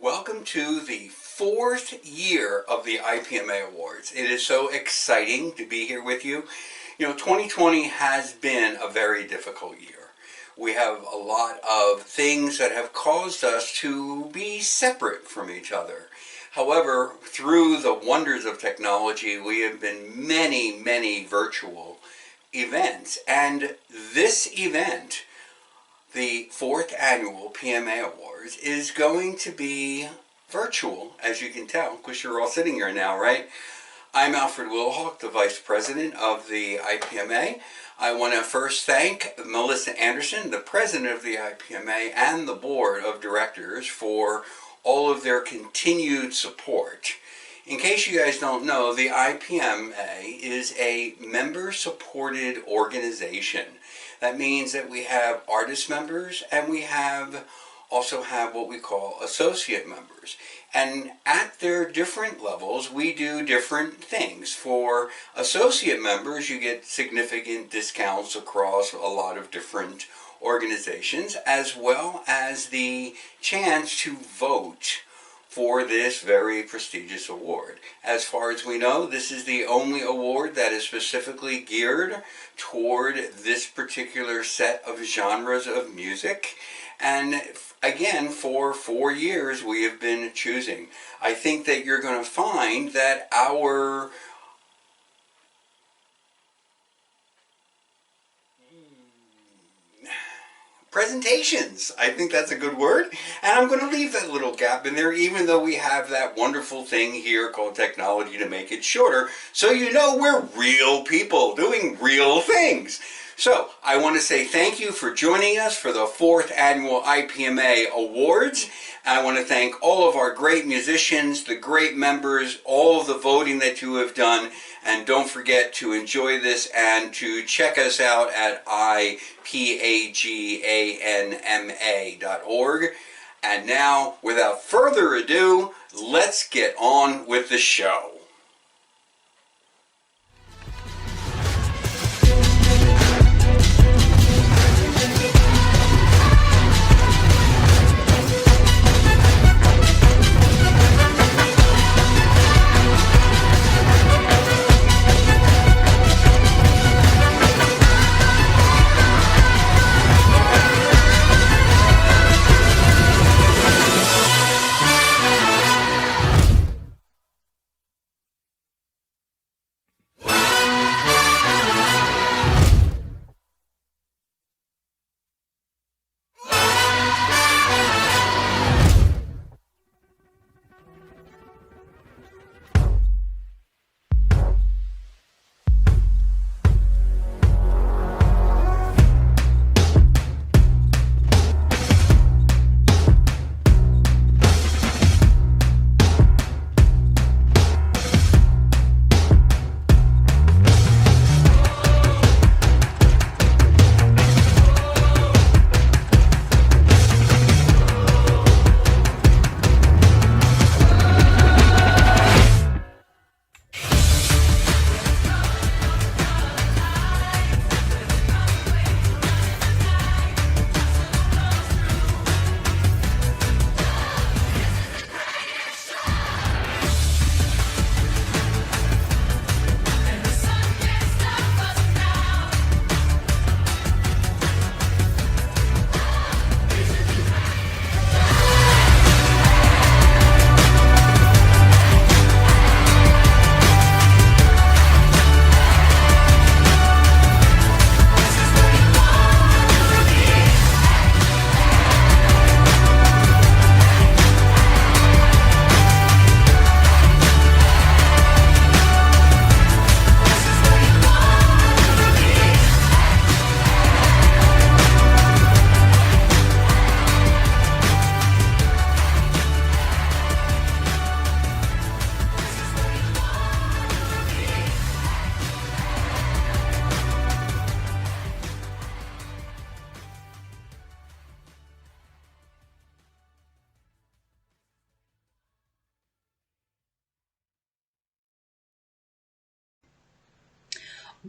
Welcome to the fourth year of the IPMA Awards. It is so exciting to be here with you. 2020 has been a very difficult year. We have a lot of things that have caused us to be separate from each other. However, through the wonders of technology, we have been many virtual events. And this event, the fourth annual PMA Awards, is going to be virtual, as you can tell, because you're all sitting here now, right? I'm Alfred Willhawk, the Vice President of the IPMA. I want to first thank Melissa Anderson, the President of the IPMA, and the Board of Directors for all of their continued support. In case you guys don't know, the IPMA is a member-supported organization. That means that we have artist members and we also have what we call associate members. And at their different levels, we do different things. For associate members, you get significant discounts across a lot of different organizations, as well as the chance to vote for this very prestigious award. As far as we know, this is the only award that is specifically geared toward this particular set of genres of music. And again, for 4 years we have been choosing. I think that you're going to find that our presentations, I think that's a good word, and I'm going to leave that little gap in there, even though we have that wonderful thing here called technology to make it shorter, so you know we're real people doing real things. So I want to say thank you for joining us for the fourth annual IPMA Awards. I want to thank all of our great musicians, the great members, all of the voting that you have done. And don't forget to enjoy this and to check us out at IPAGANMA.org. And now, without further ado, let's get on with the show.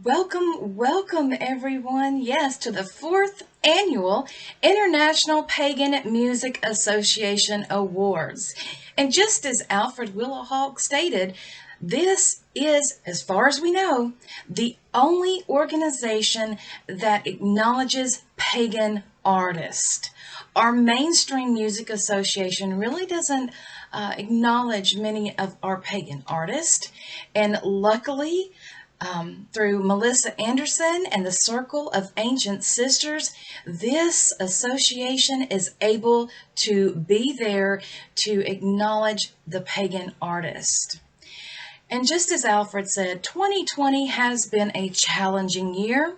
Welcome, welcome everyone, yes, to the fourth annual International Pagan Music Association Awards. And just as Alfred Willowhawk stated, this is, as far as we know, the only organization that acknowledges pagan artists. Our mainstream music association really doesn't acknowledge many of our pagan artists, and luckily, through Melissa Anderson and the Circle of Ancient Sisters, this association is able to be there to acknowledge the pagan artist. And just as Alfred said, 2020 has been a challenging year.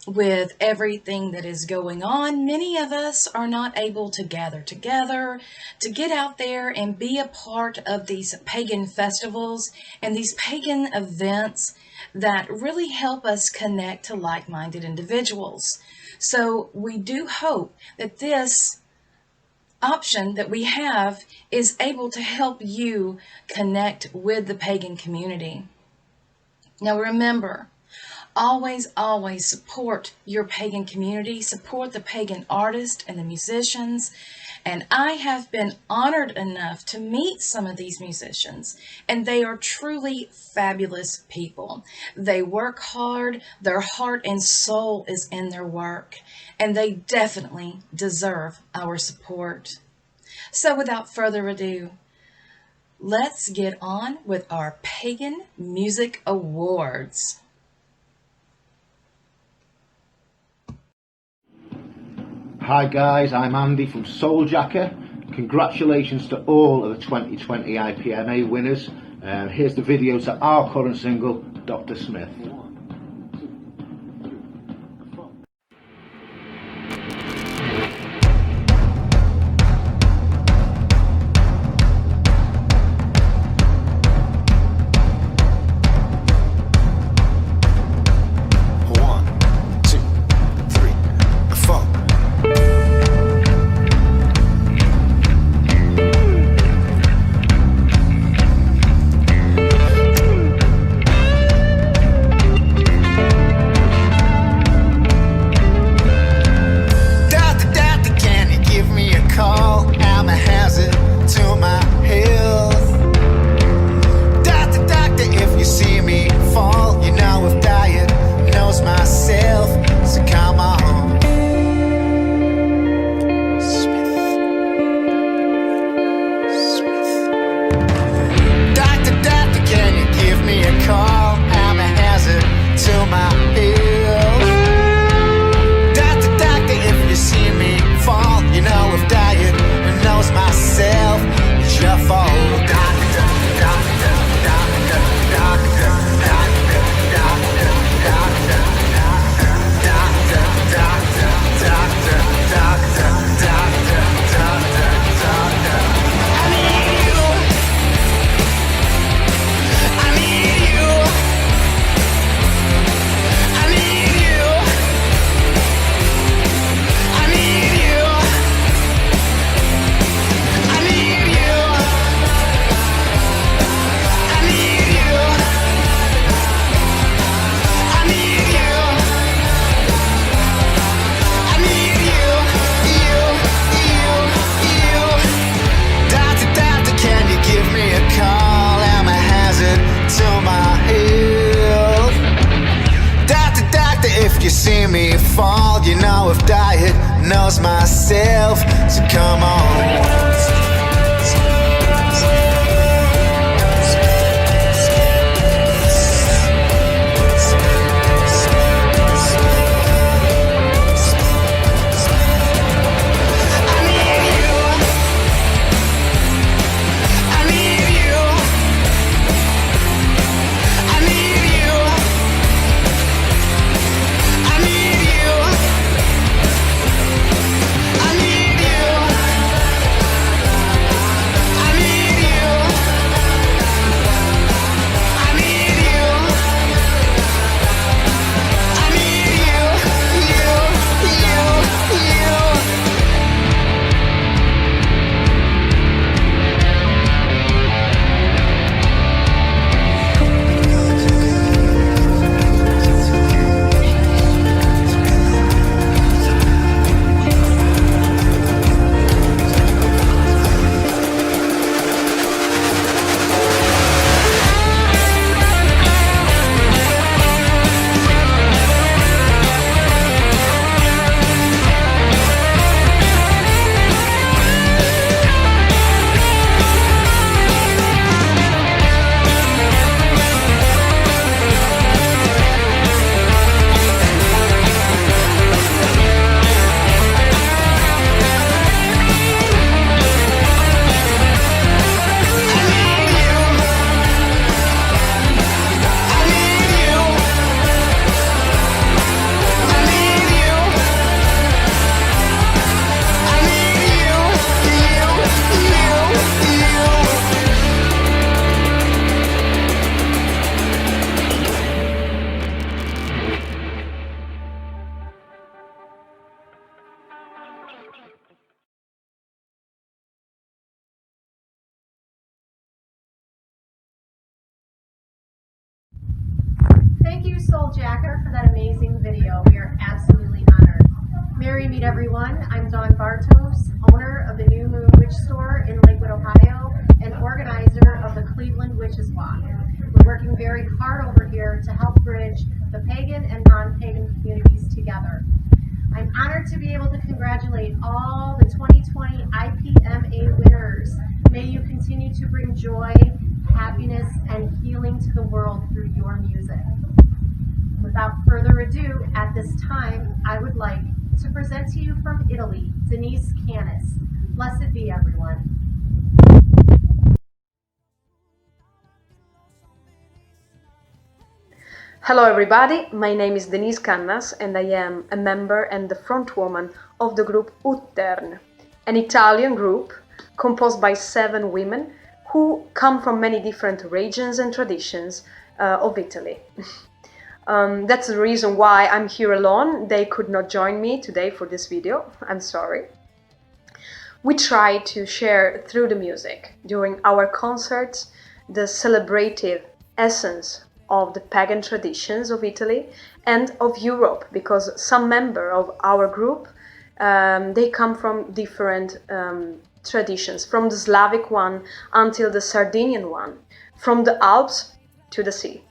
With everything that is going on, many of us are not able to gather together, to get out there and be a part of these pagan festivals and these pagan events that really help us connect to like-minded individuals. So we do hope that this option that we have is able to help you connect with the pagan community. Now remember, always, always support your pagan community, support the pagan artists and the musicians. And I have been honored enough to meet some of these musicians, and they are truly fabulous people. They work hard, their heart and soul is in their work, and they definitely deserve our support. So without further ado, let's get on with our Pagan Music Awards. Hi guys, I'm Andy from Souljacker. Congratulations to all of the 2020 IPMA winners. Here's the video to our current single, Dr. Smith. you see me fall, you know I've diagnosed myself, so come on. Thank you, Soul Jacker, for that amazing video. We are absolutely honored. Merry meet everyone. I'm Dawn Bartos, owner of the New Moon Witch Store in Lakewood, Ohio, and organizer of the Cleveland Witches Walk. We're working very hard over here to help bridge the pagan and non-pagan communities together. I'm honored to be able to congratulate all the 2020 IPMA winners. May you continue to bring joy, happiness, and healing to the world through your music. Without further ado, at this time, I would like to present to you from Italy, Denise Canis. Blessed be everyone. Hello everybody, my name is Denise Cannas and I am a member and the frontwoman of the group Uttern, an Italian group composed by 7 women who come from many different regions and traditions of Italy. That's the reason why I'm here alone. They could not join me today for this video, I'm sorry. We try to share through the music during our concerts the celebrative essence of the pagan traditions of Italy and of Europe, because some member of our group they come from different traditions, from the Slavic one until the Sardinian one, from the Alps to the sea,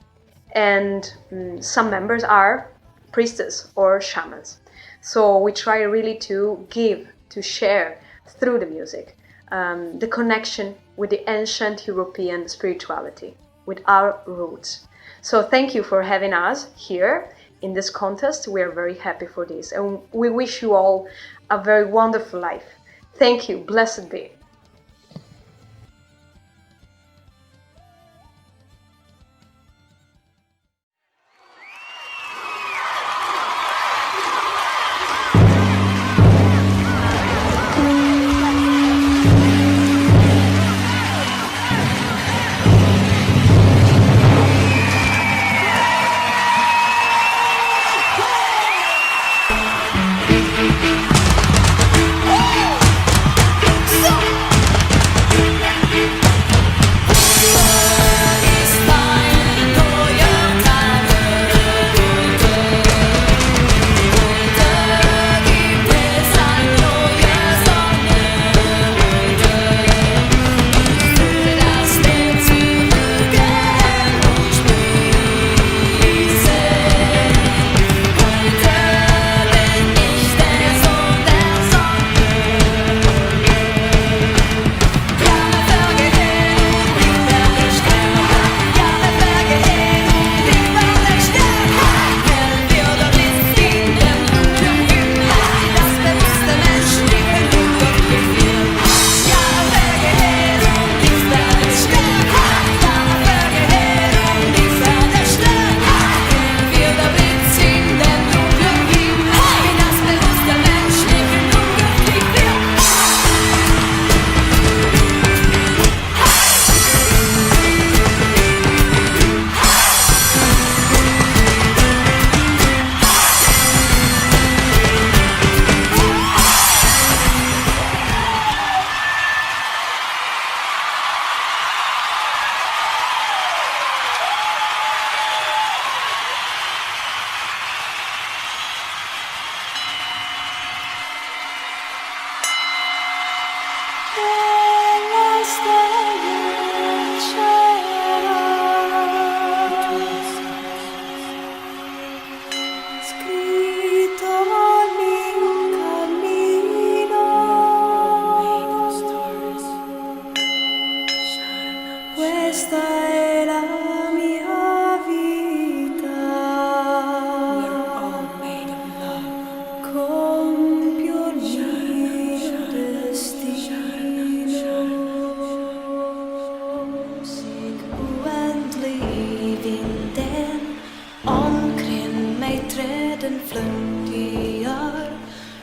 and some members are priestess or shamans. So we try really to share through the music the connection with the ancient European spirituality, with our roots. So thank you for having us here in this contest. We are very happy for this and we wish you all a very wonderful life. Thank you. Blessed be.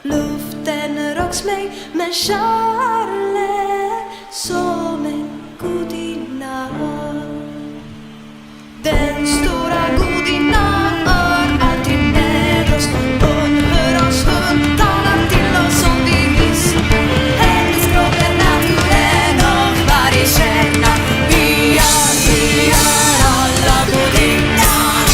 Luften rocks mig med kärlek som en gudinna. Den stora gudinnan är alltid med oss. Hon hör oss, hon talar till oss som vi visst. Hennes språk är naturen och varje känna. Vi är alla gudinnan.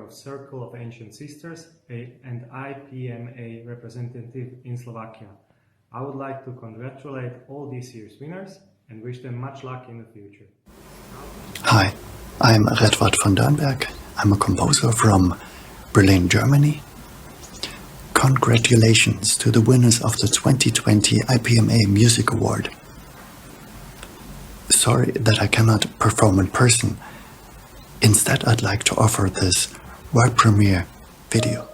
of Circle of Ancient Sisters and IPMA representative in Slovakia. I would like to congratulate all this year's winners and wish them much luck in the future. Hi, I'm Redwart von Dörnberg. I'm a composer from Berlin, Germany. Congratulations to the winners of the 2020 IPMA Music Award. Sorry that I cannot perform in person. Instead, I'd like to offer this world premiere video.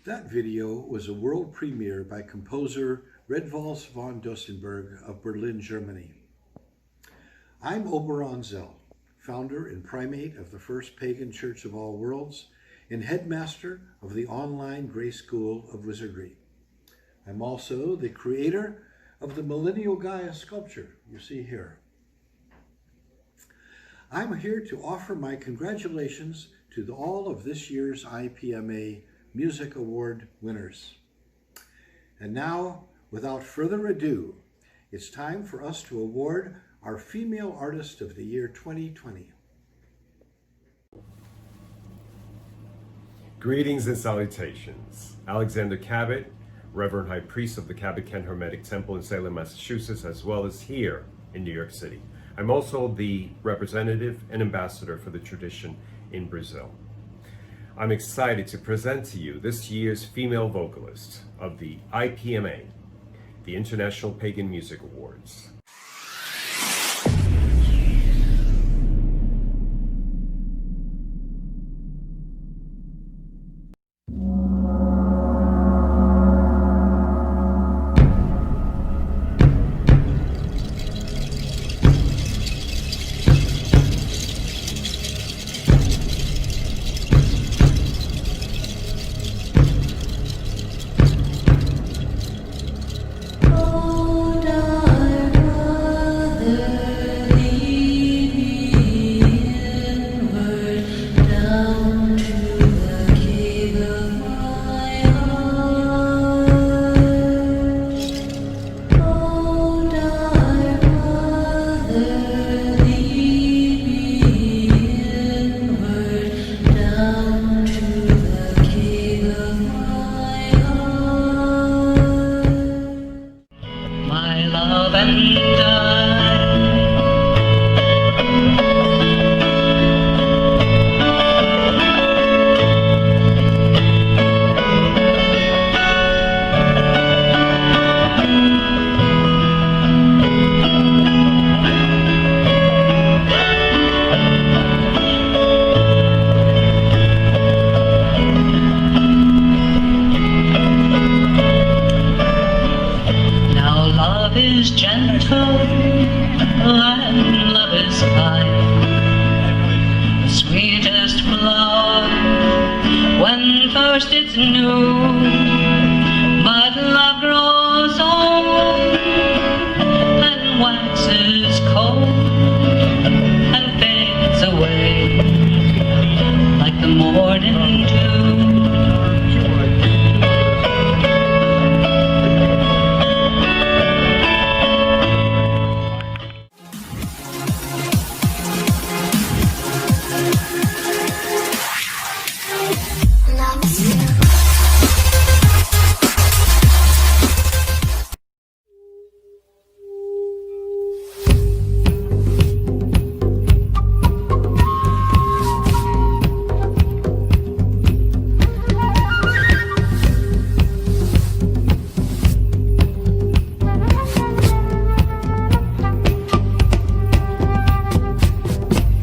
That video was a world premiere by composer Redvals von Dostenberg of Berlin, Germany. I'm Oberon Zell, founder and primate of the First Pagan Church of All Worlds and headmaster of the online Grace School of Wizardry. I'm also the creator of the Millennial Gaia sculpture you see here. I'm here to offer my congratulations to all of this year's IPMA Music Award winners. And now, without further ado, it's time for us to award our Female Artist of the Year 2020. Greetings and salutations. Alexander Cabot, Reverend High Priest of the Cabot-Kent Hermetic Temple in Salem, Massachusetts, as well as here in New York City. I'm also the representative and ambassador for the tradition in Brazil. I'm excited to present to you this year's female vocalist of the IPMA, the International Pagan Music Awards.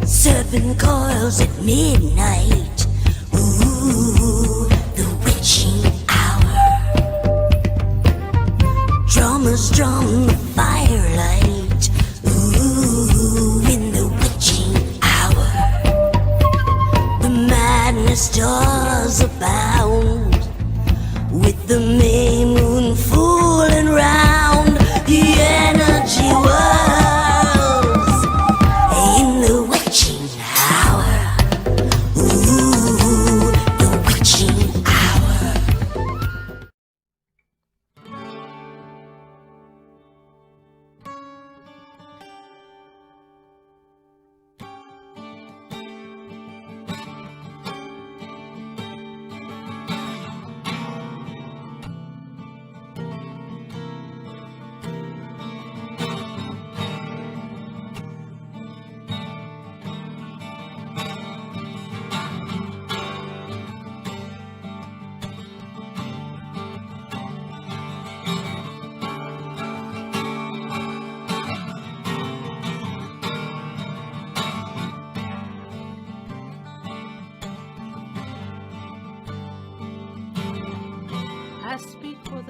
Serpent coils at midnight. Ooh, the witching hour. Drummers drum the firelight. Ooh, in the witching hour. The madness does abound, with the May moon fooling round the energy worlds in the witching hour. Ooh, the witching hour.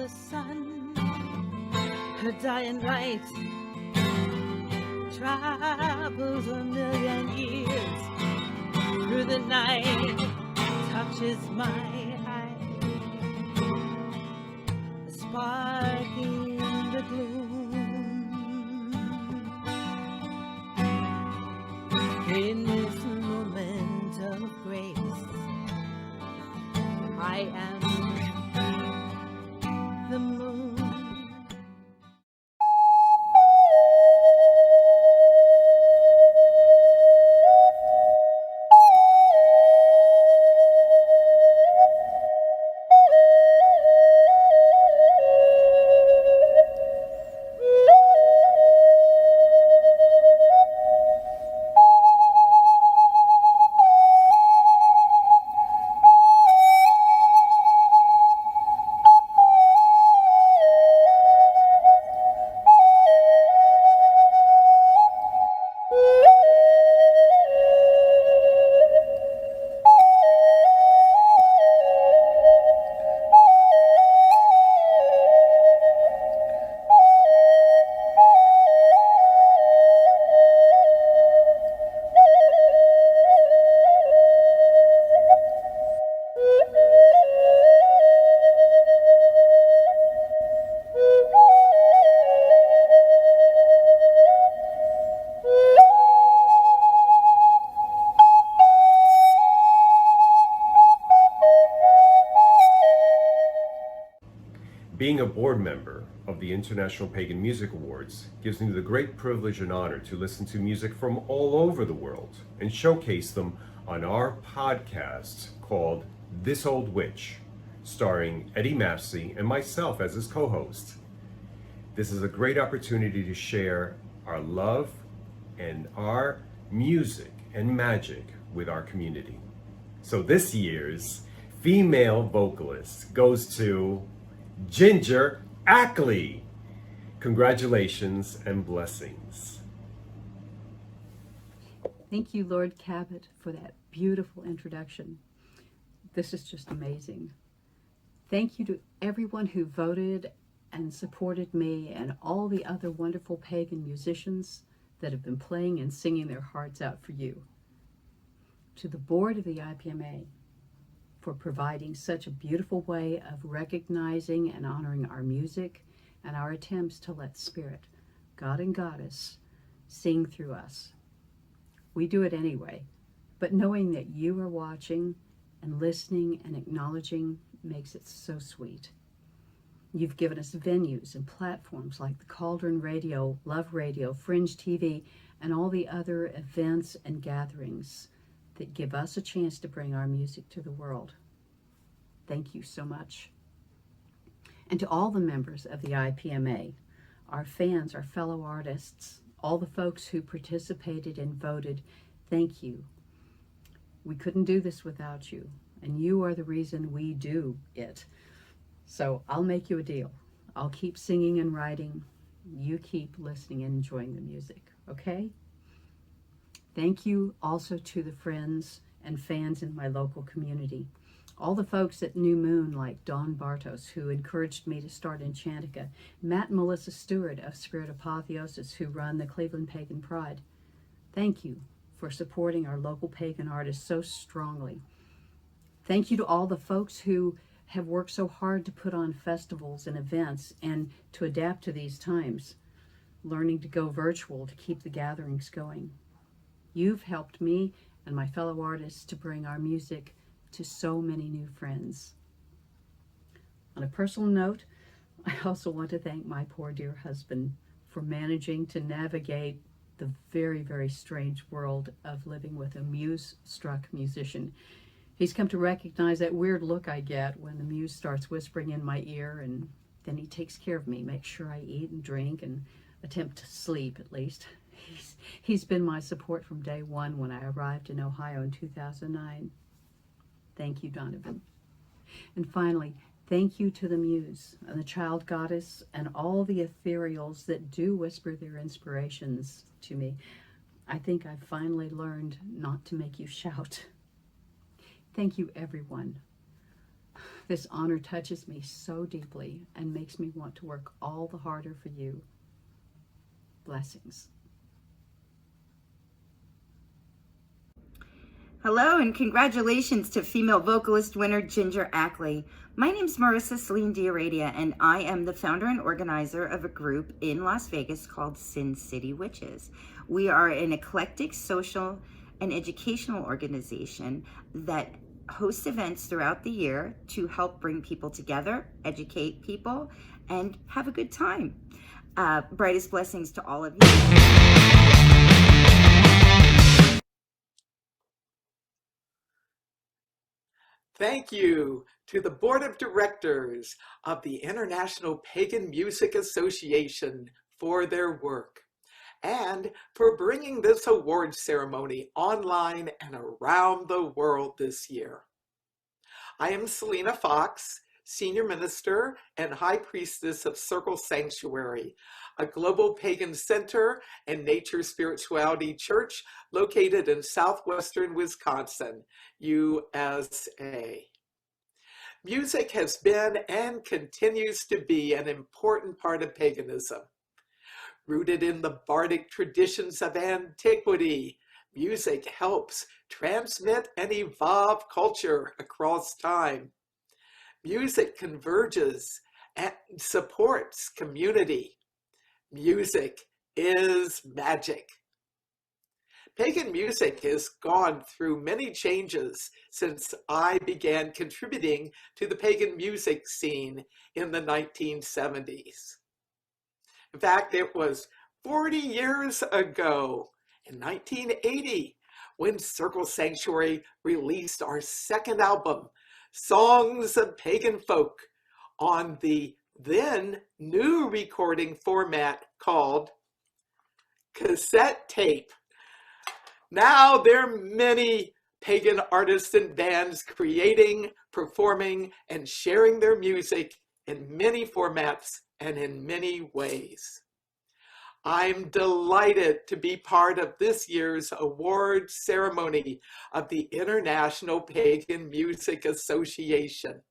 the sun. Her dying light travels a million years through the night, touches my eye, a spark in the gloom. In this moment of grace, I am the moon. Being a board member of the International Pagan Music Awards gives me the great privilege and honor to listen to music from all over the world and showcase them on our podcast called This Old Witch, starring Eddie Massey and myself as his co-host. This is a great opportunity to share our love and our music and magic with our community. So this year's female vocalist goes to Ginger Ackley. Congratulations and blessings. Thank you, Lord Cabot, for that beautiful introduction. This is just amazing. Thank you to everyone who voted and supported me and all the other wonderful pagan musicians that have been playing and singing their hearts out for you. To the board of the IPMA, for providing such a beautiful way of recognizing and honoring our music and our attempts to let Spirit, God and Goddess, sing through us. We do it anyway, but knowing that you are watching and listening and acknowledging makes it so sweet. You've given us venues and platforms like the Cauldron Radio, Love Radio, Fringe TV, and all the other events and gatherings that give us a chance to bring our music to the world. Thank you so much. And to all the members of the IPMA, our fans, our fellow artists, all the folks who participated and voted, thank you. We couldn't do this without you, and you are the reason we do it. So I'll make you a deal. I'll keep singing and writing. You keep listening and enjoying the music, okay? Thank you also to the friends and fans in my local community. All the folks at New Moon like Dawn Bartos, who encouraged me to start Enchantica, Matt and Melissa Stewart of Spirit Apotheosis, who run the Cleveland Pagan Pride. Thank you for supporting our local pagan artists so strongly. Thank you to all the folks who have worked so hard to put on festivals and events and to adapt to these times, learning to go virtual to keep the gatherings going. You've helped me and my fellow artists to bring our music to so many new friends. On a personal note, I also want to thank my poor dear husband for managing to navigate the very, very strange world of living with a muse-struck musician. He's come to recognize that weird look I get when the muse starts whispering in my ear, and then he takes care of me, makes sure I eat and drink and attempt to sleep at least. He's been my support from day one when I arrived in Ohio in 2009. Thank you, Donovan. And finally, thank you to the Muse and the Child Goddess and all the ethereals that do whisper their inspirations to me. I think I've finally learned not to make you shout. Thank you, everyone. This honor touches me so deeply and makes me want to work all the harder for you. Blessings. Hello and congratulations to female vocalist winner Ginger Ackley. My name's Marissa Celine Diaradia and I am the founder and organizer of a group in Las Vegas called Sin City Witches. We are an eclectic social and educational organization that hosts events throughout the year to help bring people together, educate people, and have a good time. Brightest blessings to all of you. Thank you to the Board of Directors of the International Pagan Music Association for their work and for bringing this award ceremony online and around the world this year. I am Selena Fox, Senior Minister and High Priestess of Circle Sanctuary, a global pagan center and nature spirituality church located in southwestern Wisconsin, USA. Music has been and continues to be an important part of paganism. Rooted in the bardic traditions of antiquity, music helps transmit and evolve culture across time. Music converges and supports community. Music is magic. Pagan music has gone through many changes since I began contributing to the pagan music scene in the 1970s. In fact, it was 40 years ago, in 1980, when Circle Sanctuary released our second album, Songs of Pagan Folk, on the then new recording format called cassette tape. Now there are many pagan artists and bands creating, performing, and sharing their music in many formats and in many ways. I'm delighted to be part of this year's award ceremony of the International Pagan Music Association.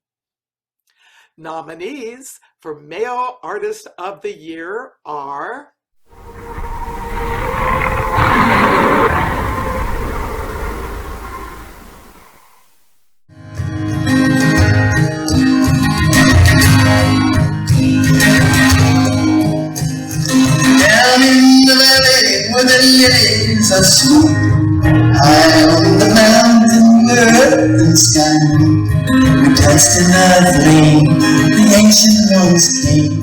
Nominees for Male Artist of the Year are Down in the valley where the lilies are sweet, high on the mountain where earth and sky meet, just another flame, the ancient ones came.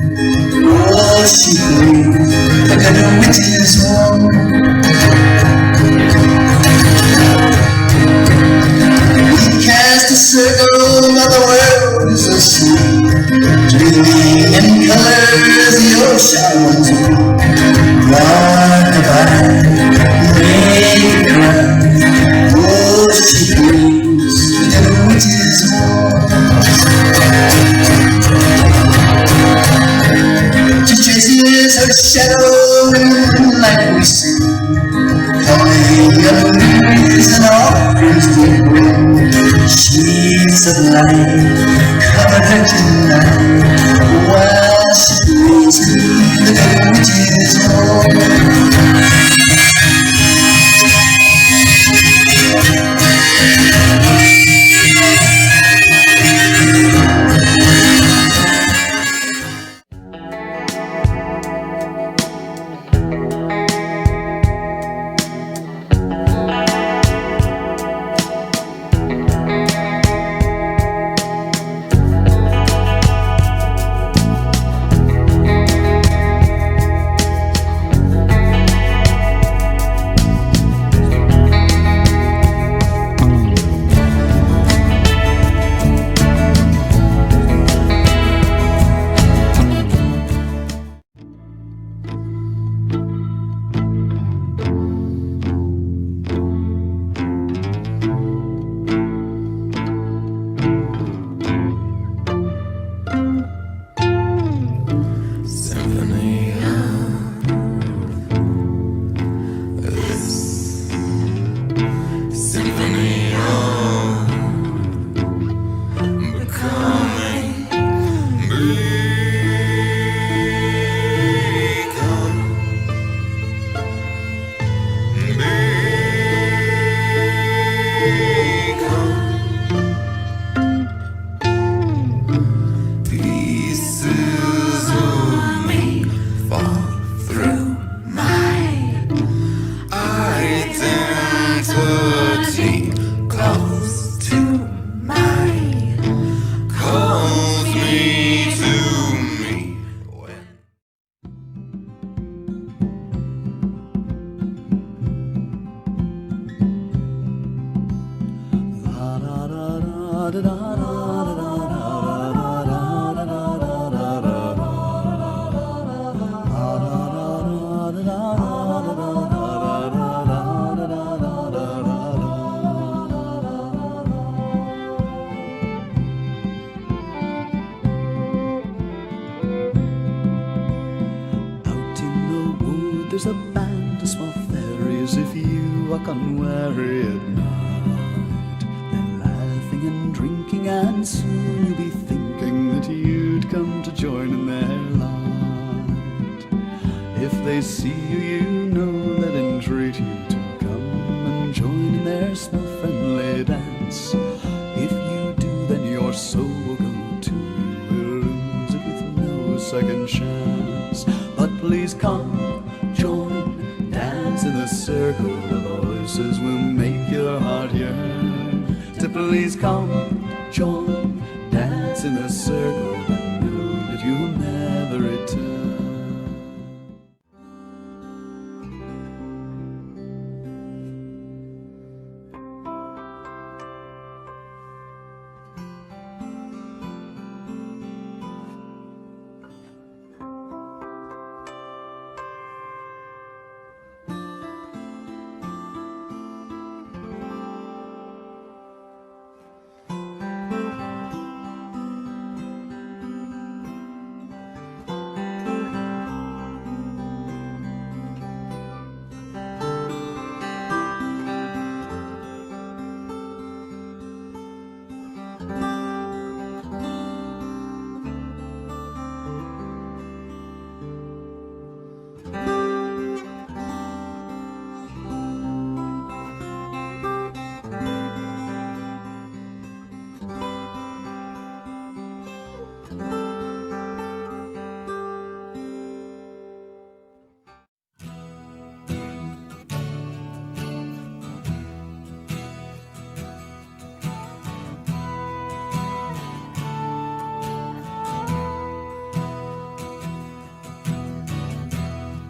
Oh, she breathes like a witch's wand. We cast a circle of the world is asleep, dreaming in colors the ocean was blue. Rock-a-bye, make it cry. Oh, she breathes like a witch's wand. She chases her shadow like we sing, calling up breeze and offerings we bring. She's of light, covered her tonight, while she breathes through the witch's wand. There's a band of small fairies if you walk unwary at night. They're laughing and drinking, and soon you'll be thinking that you'd come to join in their light. If they see you, you know they'll entreat you to come and join in their small friendly dance. If you do, then your soul will go too. You'll lose it with no second chance. But please come, join, dance in the circle. The voices will make your heart yearn. So please come, join, dance in the circle, but know that you'll never return.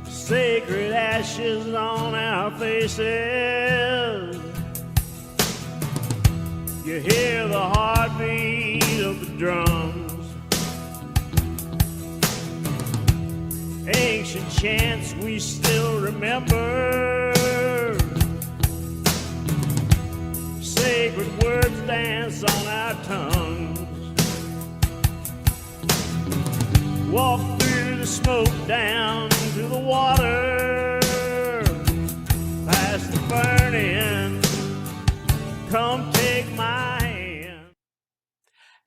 Sacred ashes on our faces. You hear the heartbeat of the drums. Ancient chants we still remember. Sacred words dance on our tongues. Walk through the smoke down to the water, past the burning, come take my hand.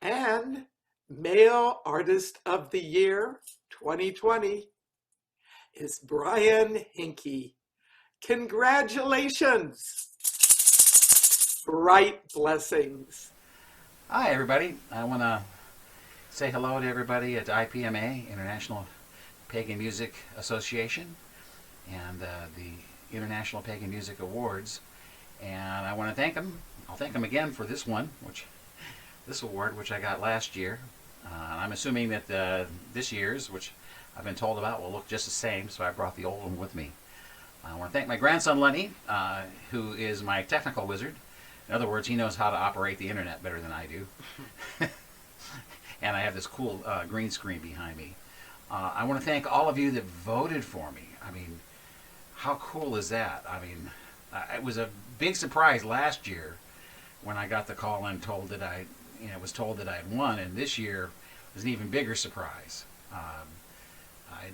And Male Artist of the Year 2020 is Brian Hinkey. Congratulations! Bright blessings. Hi, everybody. I want to say hello to everybody at IPMA, International Pagan Music Association, and the International Pagan Music Awards. And I want to thank them. I'll thank them again for this one, this award, which I got last year. I'm assuming that this year's, which I've been told about, will look just the same, so I brought the old one with me. I want to thank my grandson Lenny, who is my technical wizard. In other words, he knows how to operate the internet better than I do. And I have this cool green screen behind me. I want to thank all of you that voted for me. I mean, how cool is that? I mean, it was a big surprise last year when I got the call and told that was told that I had won, and this year was an even bigger surprise.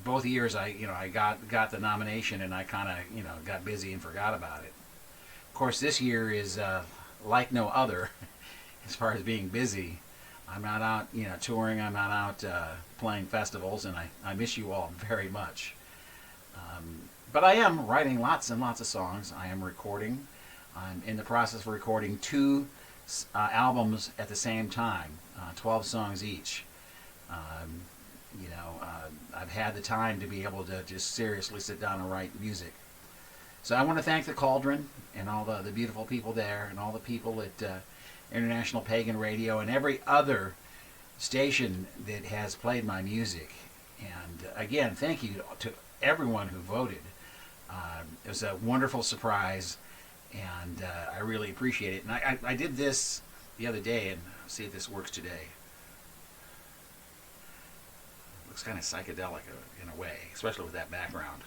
Both years I got the nomination, and I kind of got busy and forgot about it. Of course, this year is like no other as far as being busy. I'm not out touring. I'm not out playing festivals, and I miss you all very much. But I am writing lots and lots of songs. I am recording. I'm in the process of recording 2 albums at the same time, 12 songs each. I've had the time to be able to just seriously sit down and write music. So I want to thank the Cauldron and all the beautiful people there, and all the people at International Pagan Radio and every other station that has played my music. And again, thank you to everyone who voted. It was a wonderful surprise, and I really appreciate it. And I did this the other day and see if this works today. Looks kind of psychedelic in a way, especially with that background.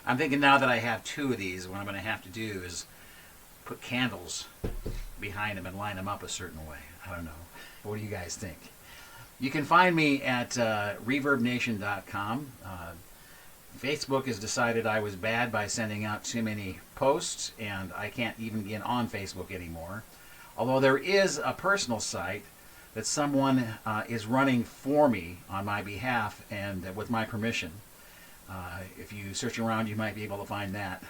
I'm thinking now that I have two of these, what I'm going to have to do is put candles behind them and line them up a certain way. I don't know. What do you guys think? You can find me at reverbnation.com. Facebook has decided I was bad by sending out too many posts, and I can't even get on Facebook anymore. Although there is a personal site that someone is running for me on my behalf and with my permission. If you search around, you might be able to find that.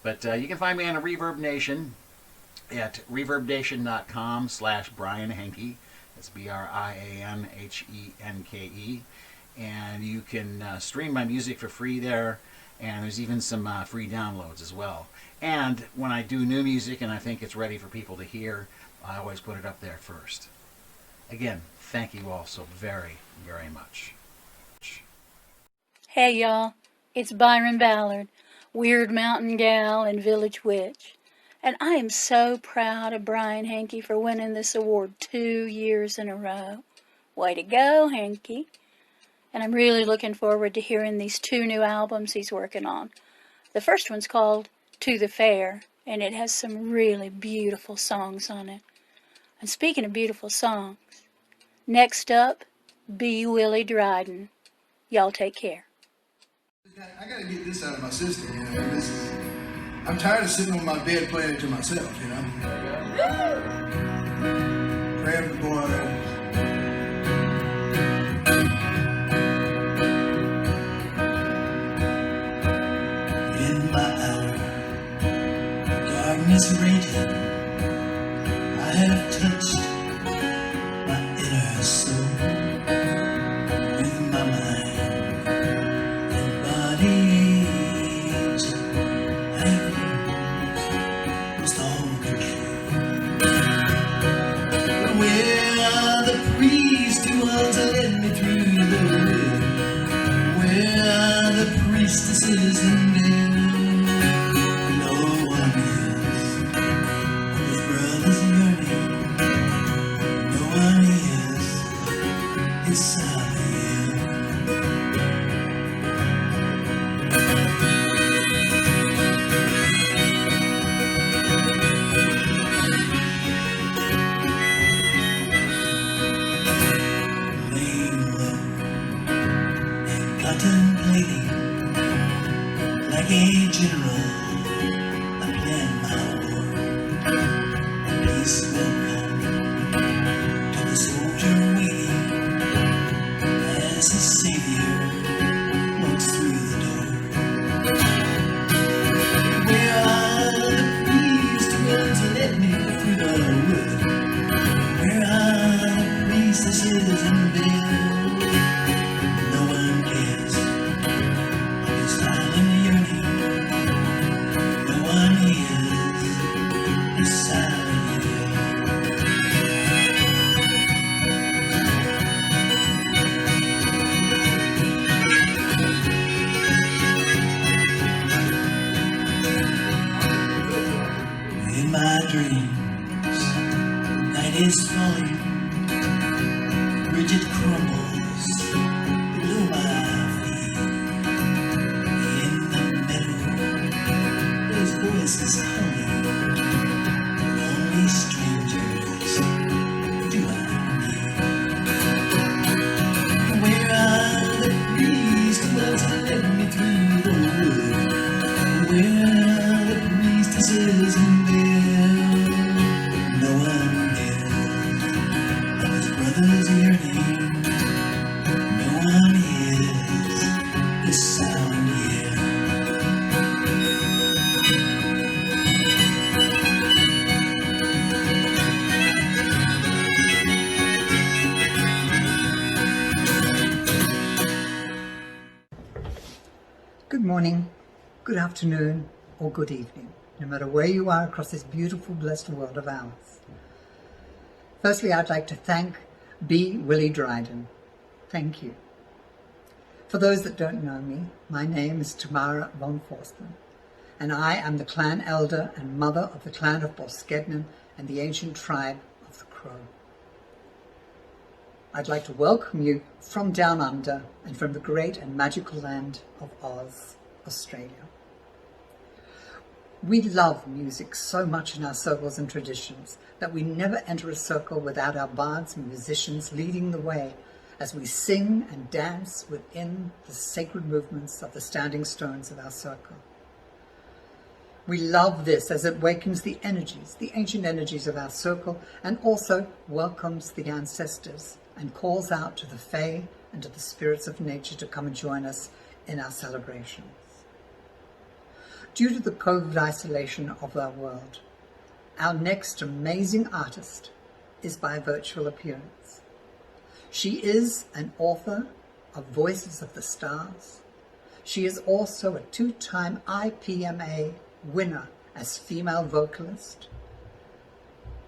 But you can find me on a Reverb Nation at reverbnation.com/Brian Henke. That's BRIANHENKE. And you can stream my music for free there, and there's even some free downloads as well. And when I do new music and I think it's ready for people to hear, I always put it up there first. Again, thank you all so very, very much. Hey y'all, it's Byron Ballard, Weird Mountain Gal and Village Witch. And I am so proud of Brian Henke for winning this award 2 years in a row. Way to go, Henke. And I'm really looking forward to hearing these 2 new albums he's working on. The first one's called To the Fair, and it has some really beautiful songs on it. And speaking of beautiful songs, next up, B. Willie Dryden. Y'all take care. I gotta get this out of my system, you know. I'm tired of sitting on my bed playing it to myself, you know. Praying for boy. In my hour, darkness raging, I have touched my inner soul with my mind and body. I lost all control. But where are the priests who once led me through the wood? Where are the priestesses and men? No one is his brother's yearning. No one is his Savior. Laying low and contemplating like a general, I plan my war. And peace will come to the soldier waiting as his savior walks through the door. Where are the priests who once led me through the wood? Where are the priestesses and bells? No one cares of his silent yearning. No one hears his silent yearning. In my dreams, night is falling, rigid crumbles below my feet. In the meadow, there's voices calling, only strangers do I meet. Where are the priests who once led me through the wood? Where are the priestesses and bells? No one cares of his brother's yearning. No one hears his sound here. Good morning, good afternoon, or good evening, no matter where you are across this beautiful, blessed world of ours. Firstly, I'd like to thank B. Willie Dryden. Thank you. For those that don't know me, my name is Tamara von Forstmann, and I am the clan elder and mother of the clan of Boskednan and the ancient tribe of the Crow. I'd like to welcome you from down under and from the great and magical land of Oz, Australia. We love music so much in our circles and traditions that we never enter a circle without our bards and musicians leading the way as we sing and dance within the sacred movements of the standing stones of our circle. We love this as it wakens the energies, the ancient energies of our circle, and also welcomes the ancestors and calls out to the Fae and to the spirits of nature to come and join us in our celebrations. Due to the COVID isolation of our world, our next amazing artist is by virtual appearance. She is an author of Voices of the Stars. She is also a 2-time IPMA winner as female vocalist.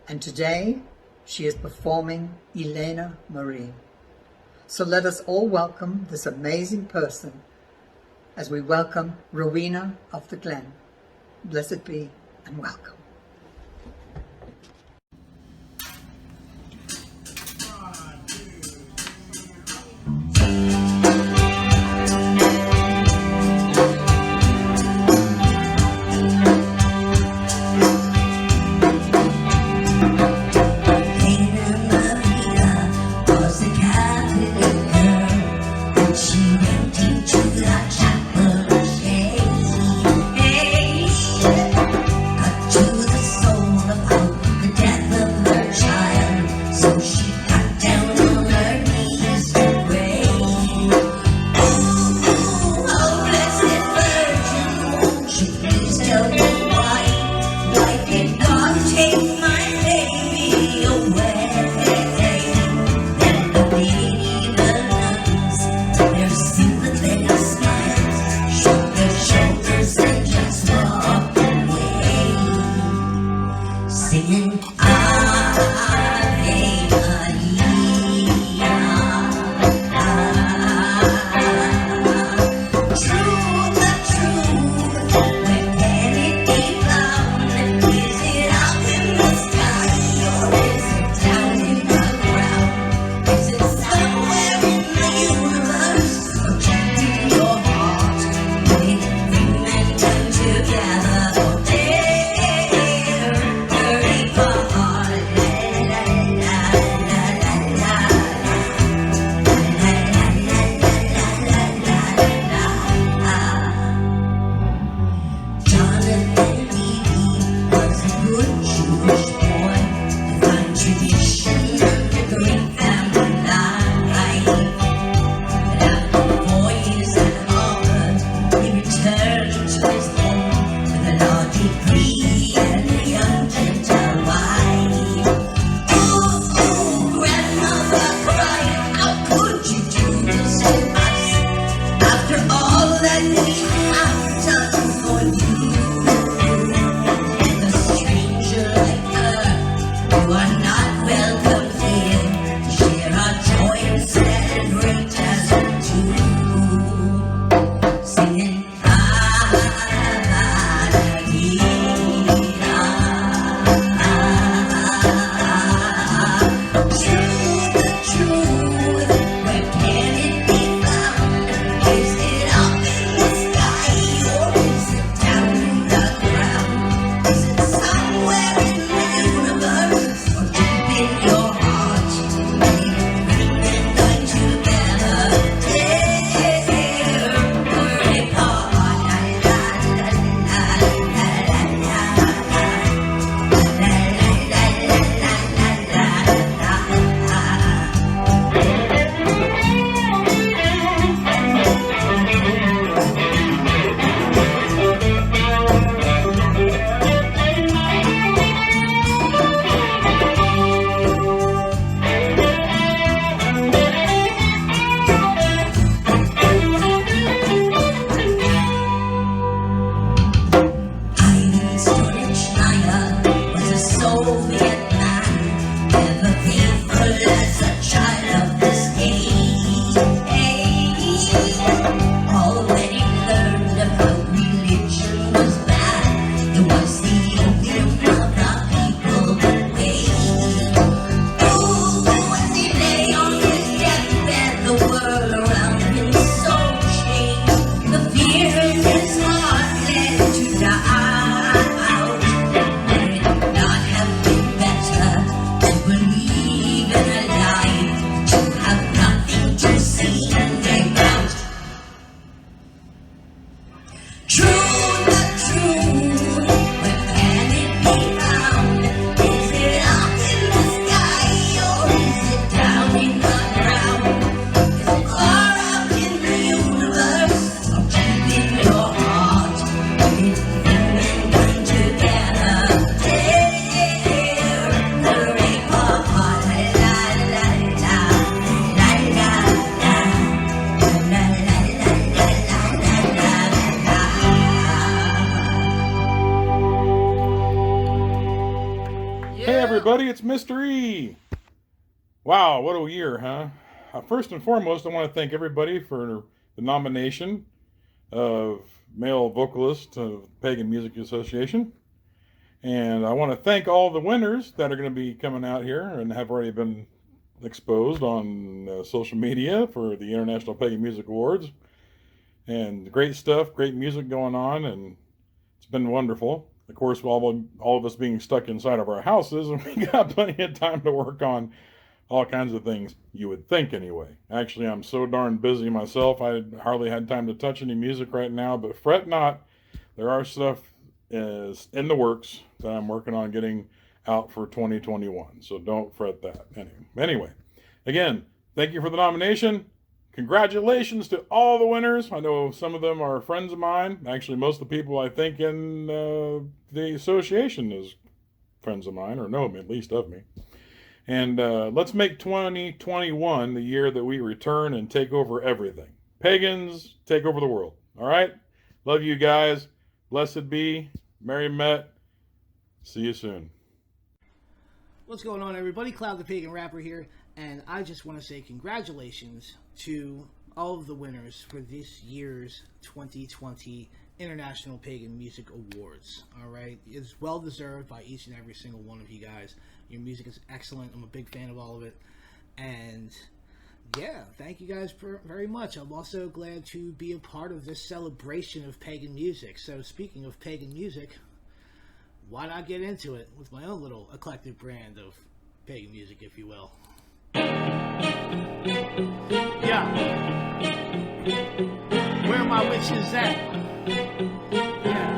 And today, she is performing Elena Marie. So let us all welcome this amazing person as we welcome Rowena of the Glen. Blessed be and welcome. To everybody. It's Mr. E. Wow, what a year, huh? First and foremost, I want to thank everybody for the nomination of male vocalist of Pagan Music Association. And I want to thank all the winners that are going to be coming out here and have already been exposed on social media for the International Pagan Music Awards. And great stuff, great music going on, and it's been wonderful. Of course, all of us being stuck inside of our houses, and we got plenty of time to work on all kinds of things, you would think anyway. Actually, I'm so darn busy myself, I hardly had time to touch any music right now, but fret not. There are stuff is in the works that I'm working on getting out for 2021, so don't fret that. Anyway, again, thank you for the nomination. Congratulations to all the winners. I know some of them are friends of mine. Actually, most of the people I think in the association is friends of mine, or know me, at least of me. And let's make 2021 the year that we return and take over everything. Pagans, take over the world. All right? Love you guys. Blessed be. Merry met. See you soon. What's going on, everybody? Cloud the Pagan Rapper here, and I just want to say congratulations to all of the winners for this year's 2020 International Pagan Music Awards. All right, it's well deserved by each and every single one of you guys. Your music is excellent. I'm a big fan of all of it, and yeah, thank you guys very much. I'm also glad to be a part of this celebration of pagan music. So speaking of pagan music, why not get into it with my own little eclectic brand of pagan music, if you will. Yeah. Where are my witches at? Yeah.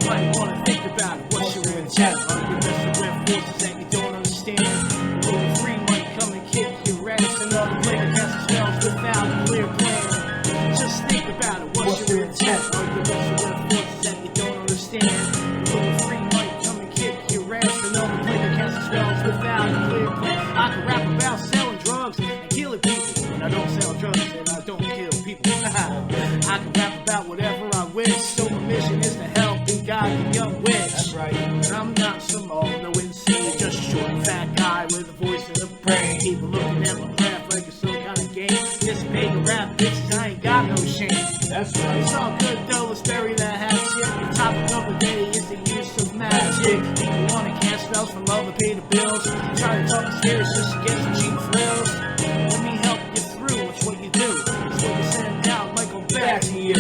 You might want to think about it. What's your intent? Are you messing with forces that you don't understand? Little free might come and kick your ass. Another player casts spells without a clear plan. Just think about it. What's your intent? Are you messing with forces that you don't understand? Little free might come and kick your ass. Another player casts spells without a clear plan. I can rap about selling drugs and killing people, but I don't sell drugs and I don't kill people. I can rap about whatever I wish, so my mission is to help and guide the young witch. That's right. And I'm not some all-knowing seed, just a short, fat guy with a voice and a brain. People looking at my craft like it's some kind of game. This pagan rap, bitches, I ain't got no shame. That's right. It's all good though, let's bury that hat shit. The topic of the day is the use of magic. People wanna cast spells for love and pay the bills. Try to talk to spirits just to get some cheap thrills. Let me help you through, it's what you do. It's what you send out, like I'm back to you.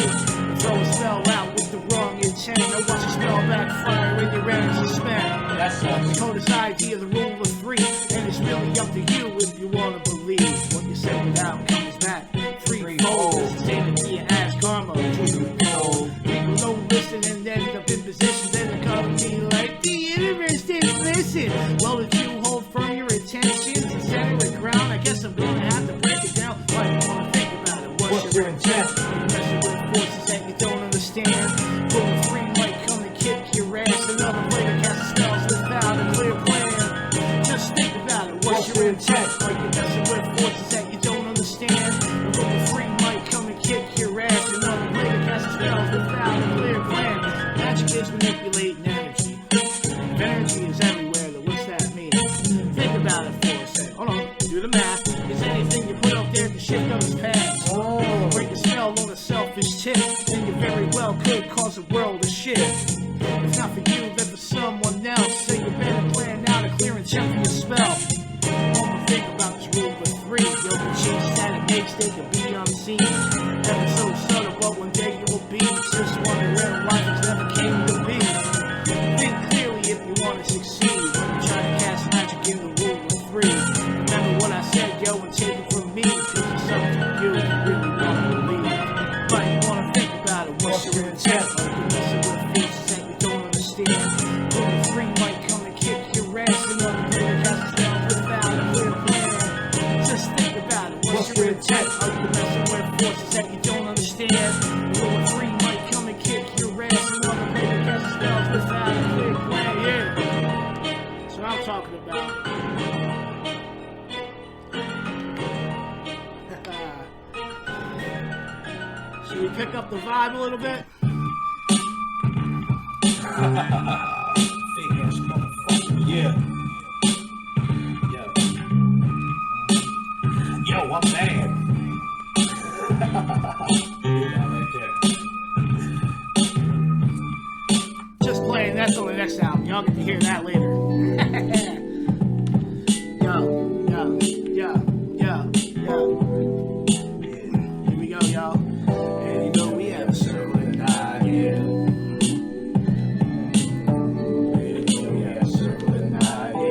Throw a spell out with the wrong intent. Now watch your spell backfire when your energy spent. That's the codest idea, the rule of three. And it's really up to you if you wanna believe. What you send out comes back threefold. It's the same idea as karma. People don't listen and end up in positions that are calling me like the interested listen. Well, if you hold firm your intentions and center it ground, I guess I'm gonna have to break it down. Like, you wanna think about it. What's your intent? Are you messing with forces that you don't understand? Pulling free might come and kick your ass. Another player casts spells without a clear plan. Just think about it. What's your intent? Are you messing with forces that you don't understand? Pulling free might come and kick your ass. Another player casts spells without a clear plan. Magic is manipulating energy. If energy is everywhere, then what's that mean? Think about it for a second. Hold on, do the math. Is anything you put up there to shift others' paths? Break a spell on a selfish tip, then you very well could cause the world to shift. If not for you, then for someone else. So you better plan out a clear and check for your spell. Don't think about this rule of three. Yo, the changes that it makes, they can be unseen. Never so subtle, but one day you will be. Just wondering where life has never came to be. Think clearly if you want to succeed. When you try to cast magic in the rule of three. Remember what I said, yo, and take it from me. Cause it's something you really want to believe. But you want to think about it, what's your intent? Are you messing with forces that you don't understand? Rule of three might come and kick your ass. Another player casts spells without a clear plan. Just think about it, what's your intent? Are you messing with forces that you don't understand? Rule of three might come and kick your ass. Another player casts spells without a clear plan. Yeah, that's what I'm talking about. Should we pick up the vibe a little bit? Fake ass Yeah. Yo, I'm bad. Just playing, that's on the next album. Y'all get to hear that later. Yo. Here we go, y'all. And you know we have a circle and nine, yeah.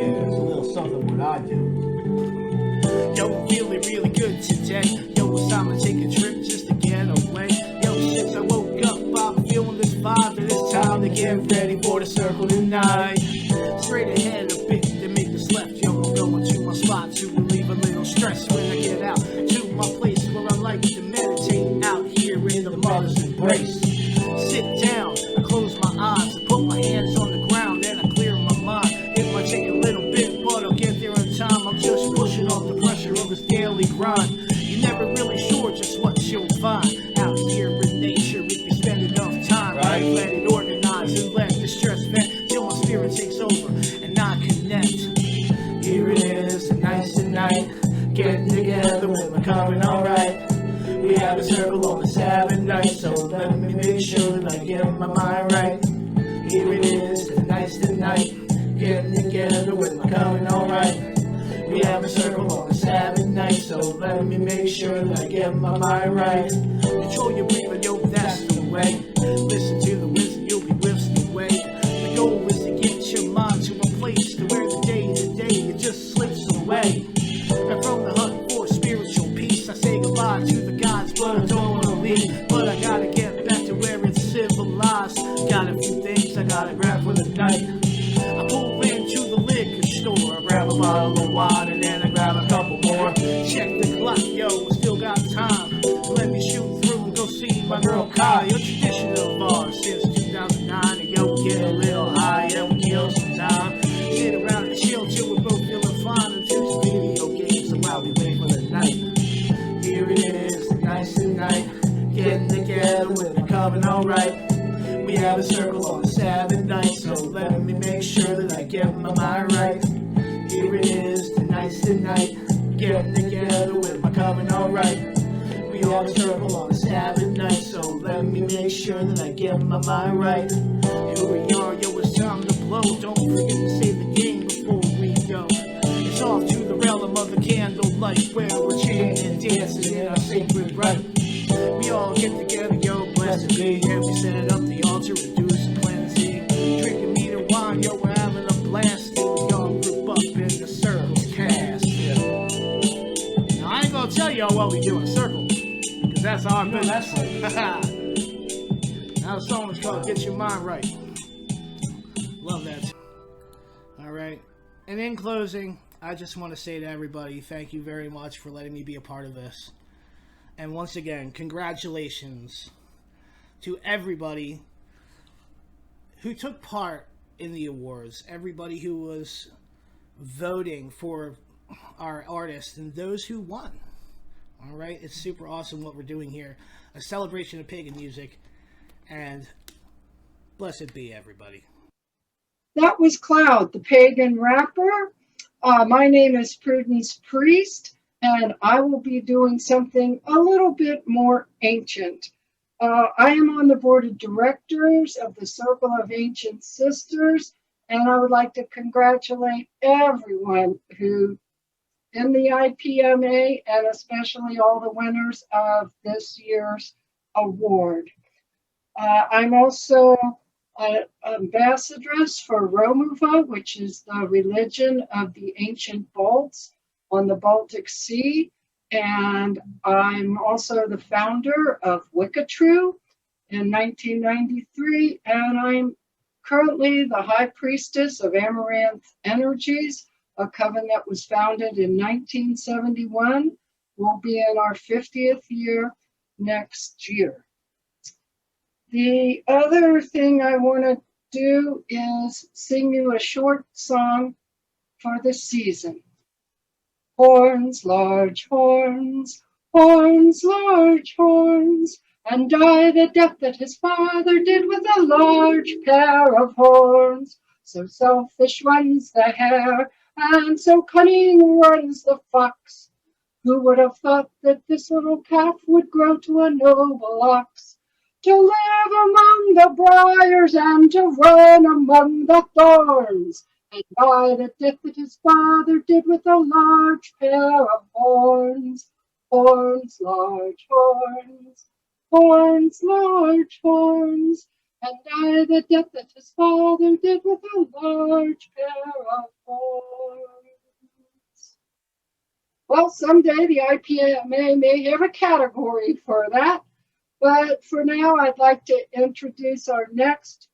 It's a little something what I do. Yo, I'm feeling really good today. Yo, it's time to take a trip just to get away. Yo, since I woke up, I'm feeling this vibe, and it's time to get ready for the circle tonight. Straight ahead a bit to make this left. Yo, I'm going to my spot to relieve a little stress when I get out to my place where I like to meditate out here in the mother's embrace. Sit down, I close my eyes, I put my hands on the ground, and I clear my mind. It might take a little bit, but I'll get there in time. I'm just pushing off the pressure of this daily grind. You're never really sure just what you'll find out here in nature if you spend enough time. Right? Let it organize and let the stress vent till my spirit takes over and I connect. Here it is, nice tonight, getting together with my coming alright. We have a circle on the Sabbath night, so let me make sure that I get my mind right. Here it is, nice tonight, getting together with my coming alright. We have a circle on the Sabbath night, so let me make sure that I get my mind right. Control your breathing, yo, that's the way. Listen to the wisdom, you'll be whisked away. The goal is to get your mind to a place to where the day to day it just slips away. And from the hunt for spiritual peace, I say goodbye to the gods, but I don't want to leave. But I gotta get back to where it's civilized. Got a few things I gotta grab for the night. I pull into the liquor store, I grab a bottle of wine and then I grab a couple more. Check the clock, yo, we still got time. Let me shoot through and go see my girl Kai. A tradition of ours since 2009. And yo, get a little high and we kill some time. Sit around and chill till we're both feeling fine. And do some video games while we wait for the night. Here it is, nice tonight, getting together with my coming alright. We have a circle on the Sabbath night, so let me make sure that I get my mind right. Here it is, tonight's the night, getting together with my coming alright. We have a circle on the Sabbath night, so let me make sure that I get my mind right. Here we are, yo, it's time to blow. Don't forget to save the game before we go. It's off to the realm of the candlelight, where we're chanting and dancing in our sacred right. We all get together, yo, blessed be, and we set up the altar and do some cleansing. Drinking meat and wine, yo, we're having a blast. We all group up in the circles cast. Now, I ain't gonna tell y'all what we do in circle, because that's our business. Now the song is called Get Your Mind Right. Love that. Alright, and in closing, I just want to say to everybody, thank you very much for letting me be a part of this. And once again, congratulations to everybody who took part in the awards, everybody who was voting for our artists, and those who won. All right, it's super awesome what we're doing here. A celebration of pagan music, and blessed be everybody. That was Cloud, the pagan rapper. My name is Prudence Priest, and I will be doing something a little bit more ancient. I am on the board of directors of the Circle of Ancient Sisters, and I would like to congratulate everyone who in the IPMA, and especially all the winners of this year's award. I'm also an ambassadress for Romuva, which is the religion of the ancient Balts on the Baltic Sea. And I'm also the founder of WiccaTrue in 1993. And I'm currently the High Priestess of Amaranth Energies, a coven that was founded in 1971. We'll be in our 50th year next year. The other thing I want to do is sing you a short song for the season. Horns, large horns, horns, large horns, and die the death that his father did with a large pair of horns. So selfish runs the hare, and so cunning runs the fox. Who would have thought that this little calf would grow to a noble ox? To live among the briars and to run among the thorns, and by the death that his father did with a large pair of horns. Horns, large horns, horns, large horns, and by the death that his father did with a large pair of horns. Well, someday the IPMA may have a category for that, but for now I'd like to introduce our next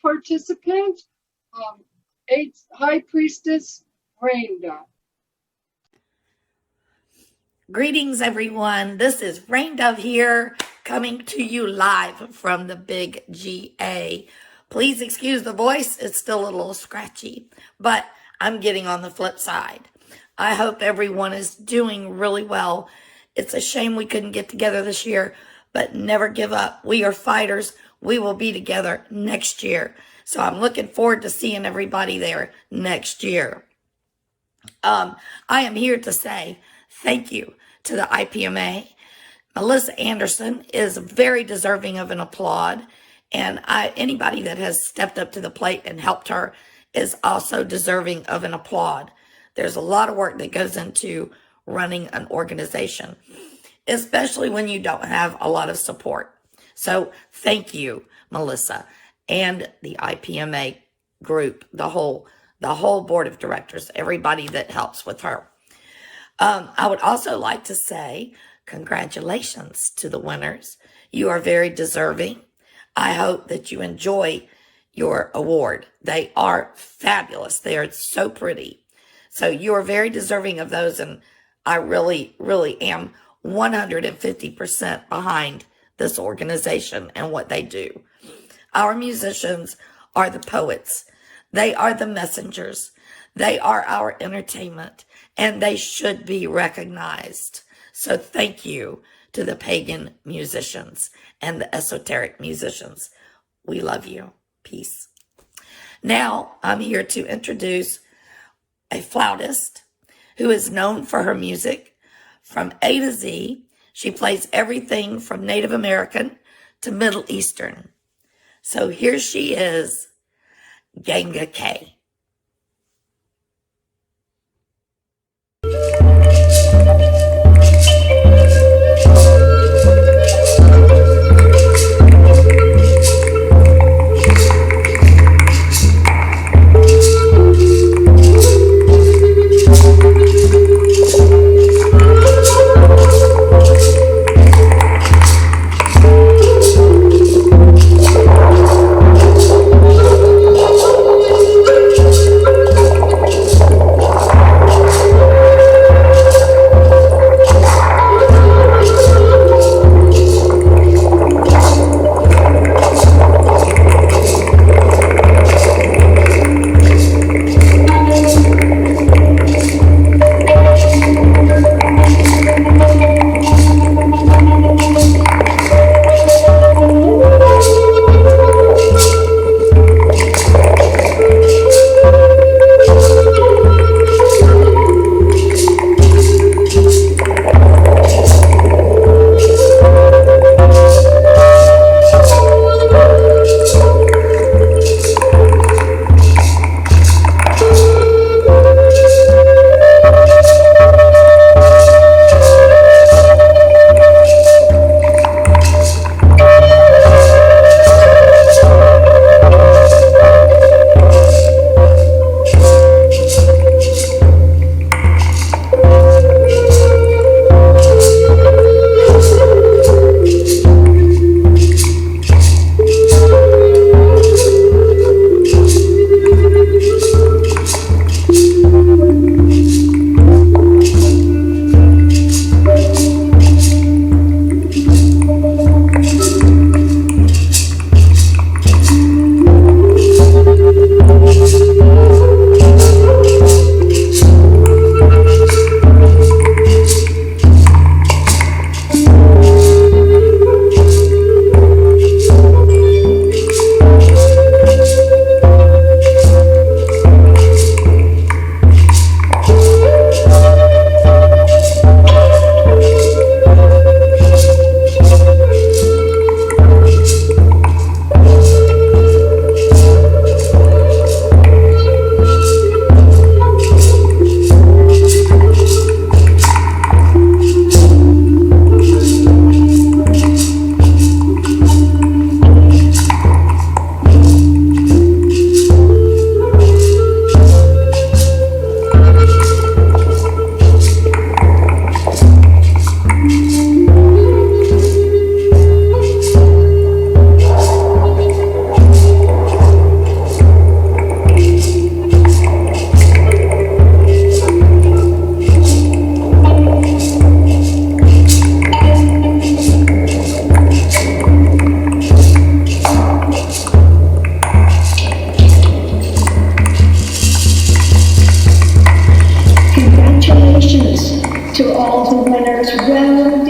participant, High Priestess Rainda. Greetings, everyone. This is Rain Dove here, coming to you live from the Big GA. Please excuse the voice. It's still a little scratchy, but I'm getting on the flip side. I hope everyone is doing really well. It's a shame we couldn't get together this year, but never give up. We are fighters. We will be together next year. So I'm looking forward to seeing everybody there next year. I am here to say thank you to the IPMA. Melissa Anderson is very deserving of an applaud, and anybody that has stepped up to the plate and helped her is also deserving of an applaud. There's a lot of work that goes into running an organization, especially when you don't have a lot of support. So thank you, Melissa, and the IPMA group, the whole board of directors, everybody that helps with her. I would also like to say congratulations to the winners. You are very deserving. I hope that you enjoy your award. They are fabulous. They are so pretty. So you are very deserving of those, and I really, really am 150% behind this organization and what they do. Our musicians are the poets. They are the messengers. They are our entertainment, and they should be recognized. So thank you to the pagan musicians and the esoteric musicians. We love you. Peace. Now I'm here to introduce a flautist who is known for her music from A to Z. She plays everything from Native American to Middle Eastern. So here she is, Ganga K.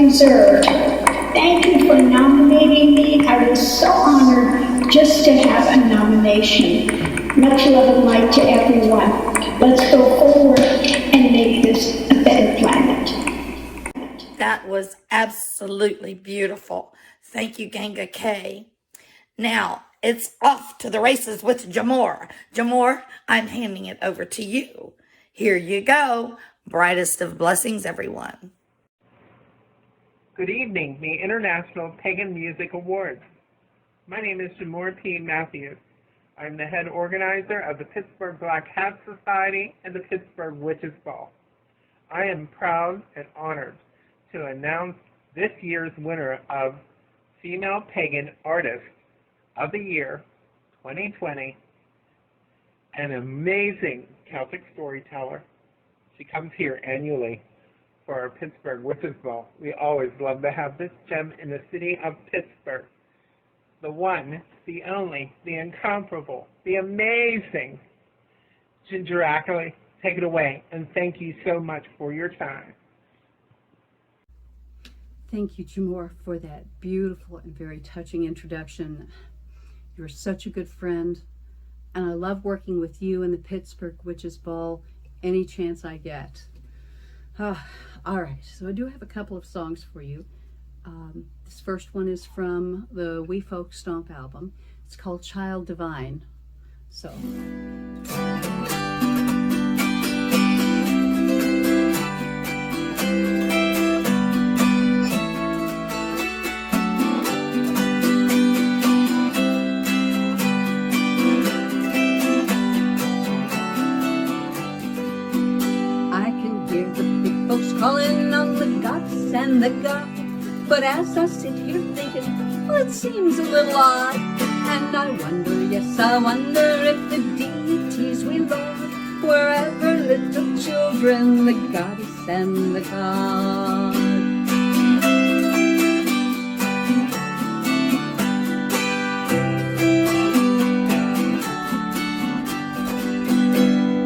deserve. Thank you for nominating me. I was so honored just to have a nomination. Much love and light to everyone. Let's go forward and make this a better planet. That was absolutely beautiful. Thank you, Ganga K. Now, it's off to the races with Jamor. Jamor, I'm handing it over to you. Here you go. Brightest of blessings, everyone. Good evening, the International Pagan Music Awards. My name is Jamor P. Matthews. I'm the head organizer of the Pittsburgh Black Hat Society and the Pittsburgh Witches Ball. I am proud and honored to announce this year's winner of Female Pagan Artist of the Year 2020, an amazing Celtic storyteller. She comes here annually for our Pittsburgh Witches Ball. We always love to have this gem in the city of Pittsburgh. The one, the only, the incomparable, the amazing Ginger Ackley. Take it away, and thank you so much for your time. Thank you, Jamor, for that beautiful and very touching introduction. You're such a good friend, and I love working with you in the Pittsburgh Witches Ball any chance I get. All right, so I do have a couple of songs for you. This first one is from the We Folk Stomp album. It's called Child Divine. So... calling on the gods and the god. But as I sit here thinking, well, it seems a little odd. And I wonder, yes, I wonder if the deities we love were ever little children, the goddess and the god.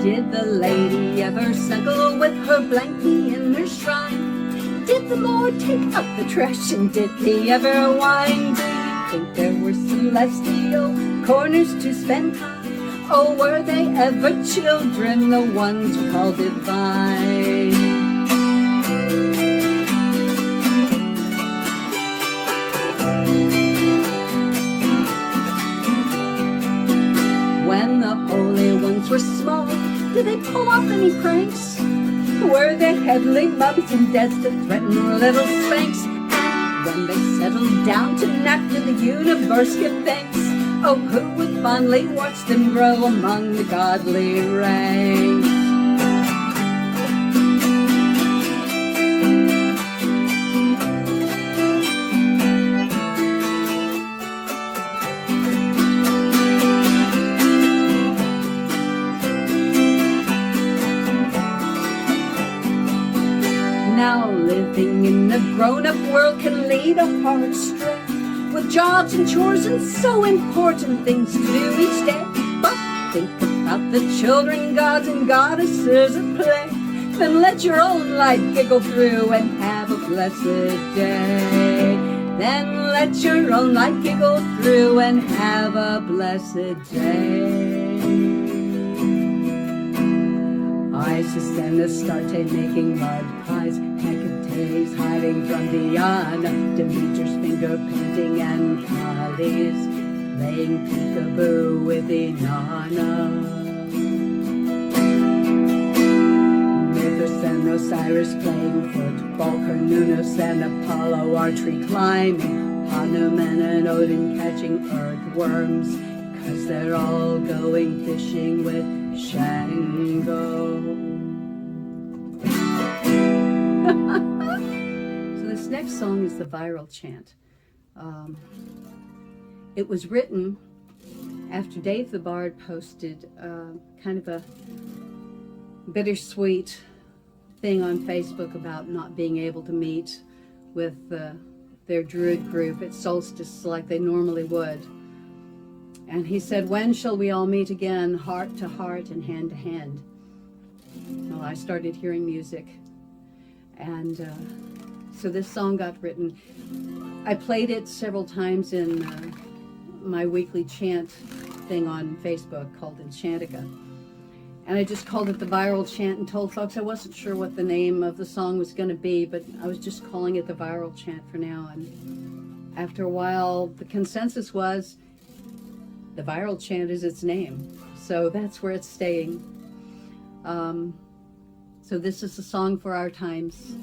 Did the lady ever snuggle with her blankie in her shrine? Did the Lord take up the trash and did he ever whine? Do you think there were celestial corners to spend time? Oh, were they ever children, the ones you call divine? When the holy ones were small, did they pull off any pranks? Were they headley mums and dads to threaten little spanks? And when they settled down to nap, did the universe give thanks? Oh, who would fondly watch them grow among the godly ranks? Now living in the grown-up world can lead a hard astray, with jobs and chores and so important things to do each day. But think about the children, gods and goddesses at play. Then let your own life giggle through and have a blessed day. Then let your own life giggle through and have a blessed day. Isis and Astarte making mud pies, Hecate's hiding from Diana, Demeter's finger painting, and Kali's playing peekaboo with Inanna. Mithras and Osiris playing football, Cernunnos and Apollo archery climbing, Hanuman and Odin catching earthworms, 'cause they're all going fishing with Shango. So this next song is the viral chant. It was written after Dave the Bard posted kind of a bittersweet thing on Facebook about not being able to meet with their Druid group at solstice like they normally would. And he said, "When shall we all meet again, heart to heart and hand to hand?" Well, I started hearing music, and So this song got written. I played it several times in my weekly chant thing on Facebook called Enchantica. And I just called it the viral chant and told folks I wasn't sure what the name of the song was going to be, but I was just calling it the viral chant for now. And after a while, the consensus was the viral chant is its name. So that's where it's staying. So this is a song for our times.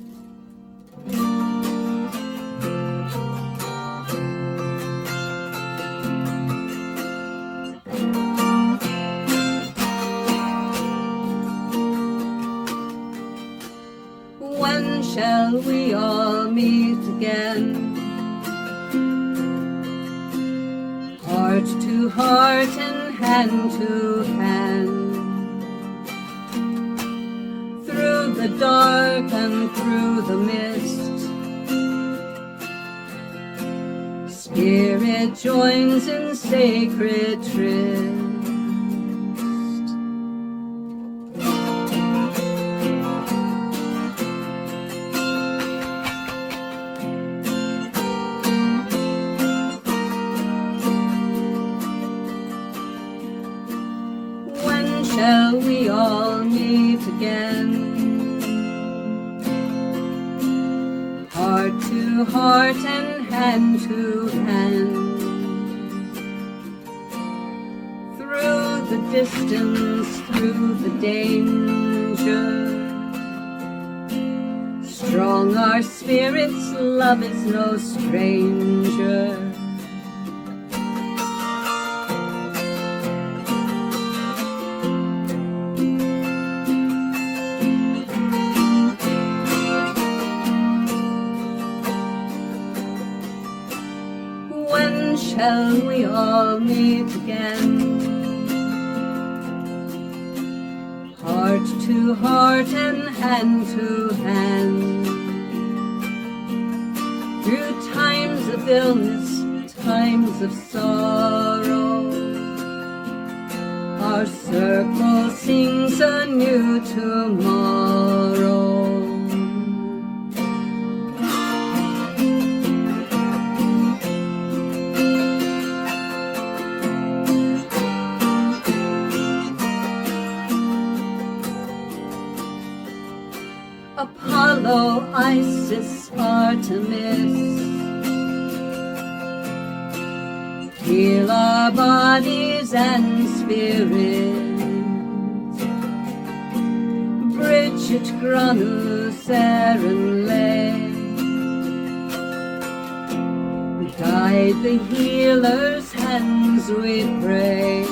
When shall we all meet again? Heart to heart and hand to hand. Through the dark and through the mist, Spirit joins in sacred tryst. When shall we all meet again? Heart to heart and hand to hand. Through the distance, through the danger. Strong our spirits, love is no stranger. When shall we all meet again? Heart to heart and hand to hand. Through times of illness, times of sorrow, our circle sings a new tomorrow. Apollo, Isis, Artemis, heal our bodies and spirits. Bridget, Granu, Serenlay, guide the healer's hands, we pray.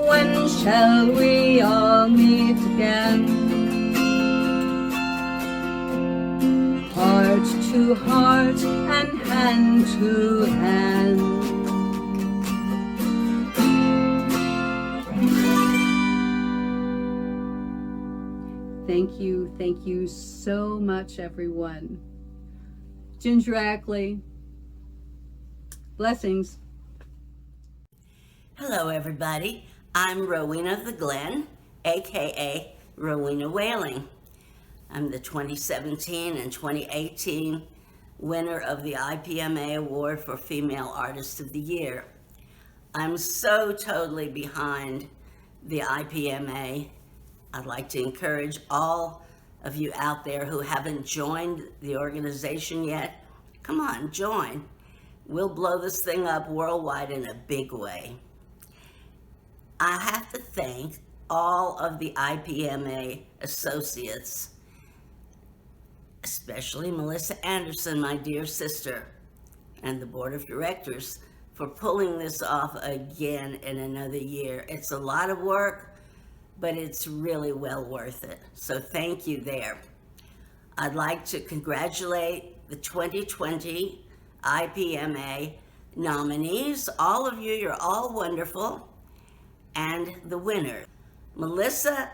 When shall we all meet again? Heart to heart and hand to hand. Thank you so much, everyone. Ginger Ackley, blessings. Hello, everybody. I'm Rowena of the Glen, aka Rowena Whaling. I'm the 2017 and 2018 winner of the IPMA Award for Female Artist of the Year. I'm so totally behind the IPMA. I'd like to encourage all of you out there who haven't joined the organization yet, come on, join. We'll blow this thing up worldwide in a big way. I have to thank all of the IPMA associates, especially Melissa Anderson, my dear sister, and the board of directors for pulling this off again in another year. It's a lot of work, but it's really well worth it. So thank you there. I'd like to congratulate the 2020 IPMA nominees. All of you, you're all wonderful. And the winner, Melissa,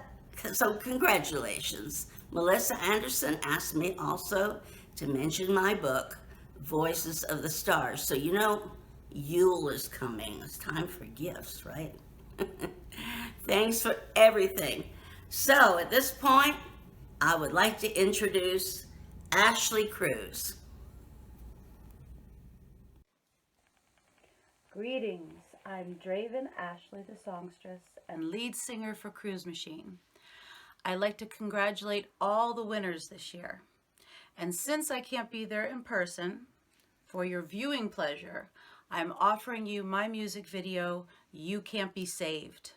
so congratulations. Melissa Anderson asked me also to mention my book, Voices of the Stars. So you know, Yule is coming. It's time for gifts, right? Thanks for everything. So at this point, I would like to introduce Ashley Cruz. Greetings, I'm Draven Ashley the songstress and lead singer for Cruise Machine. I'd like to congratulate all the winners this year. And since I can't be there in person, for your viewing pleasure, I'm offering you my music video, You Can't Be Saved.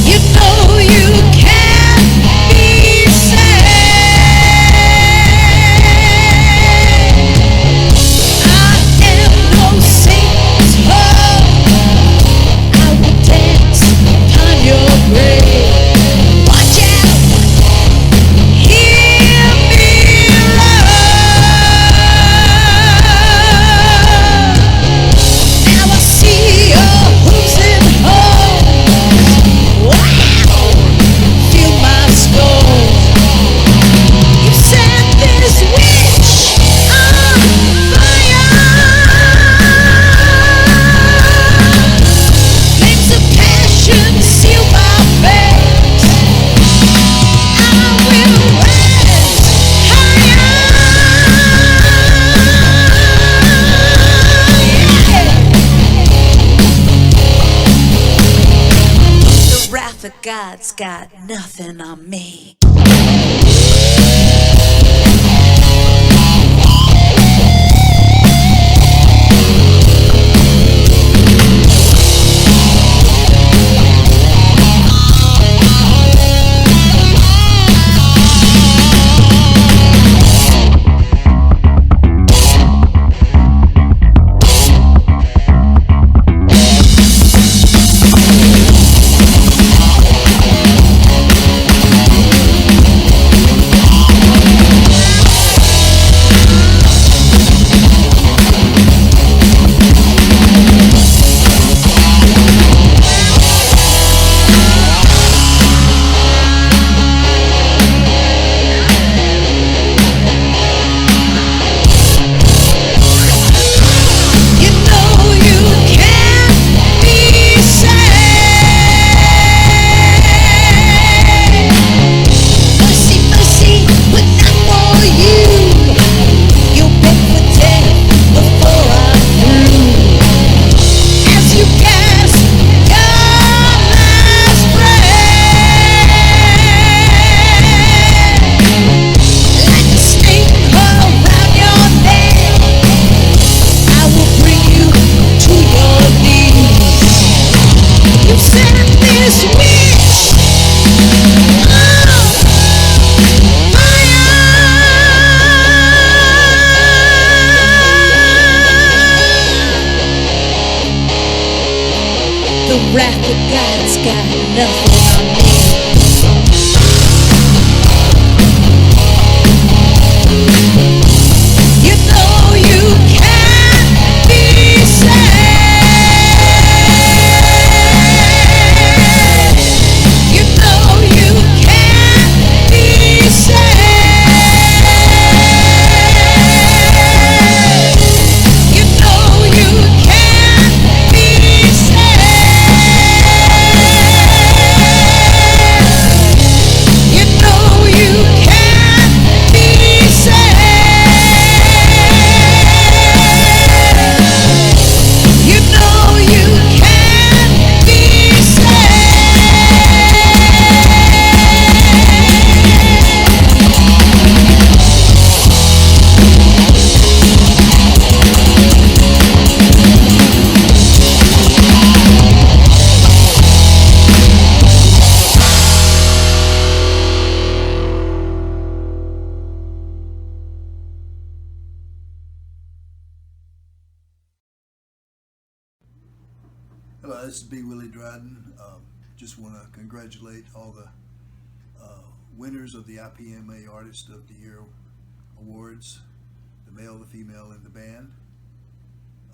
You know you can't be saved. God's got nothing on me. The wrath of God's got nothing on me. You know you can't be saved. You know you can't be saved. You know you can't be saved. You know you can't be saved. You know you can't be Hello, this is B. Willie Dryden. just want to congratulate all the winners of the IPMA Artist of the Year Awards, the male, the female, and the band.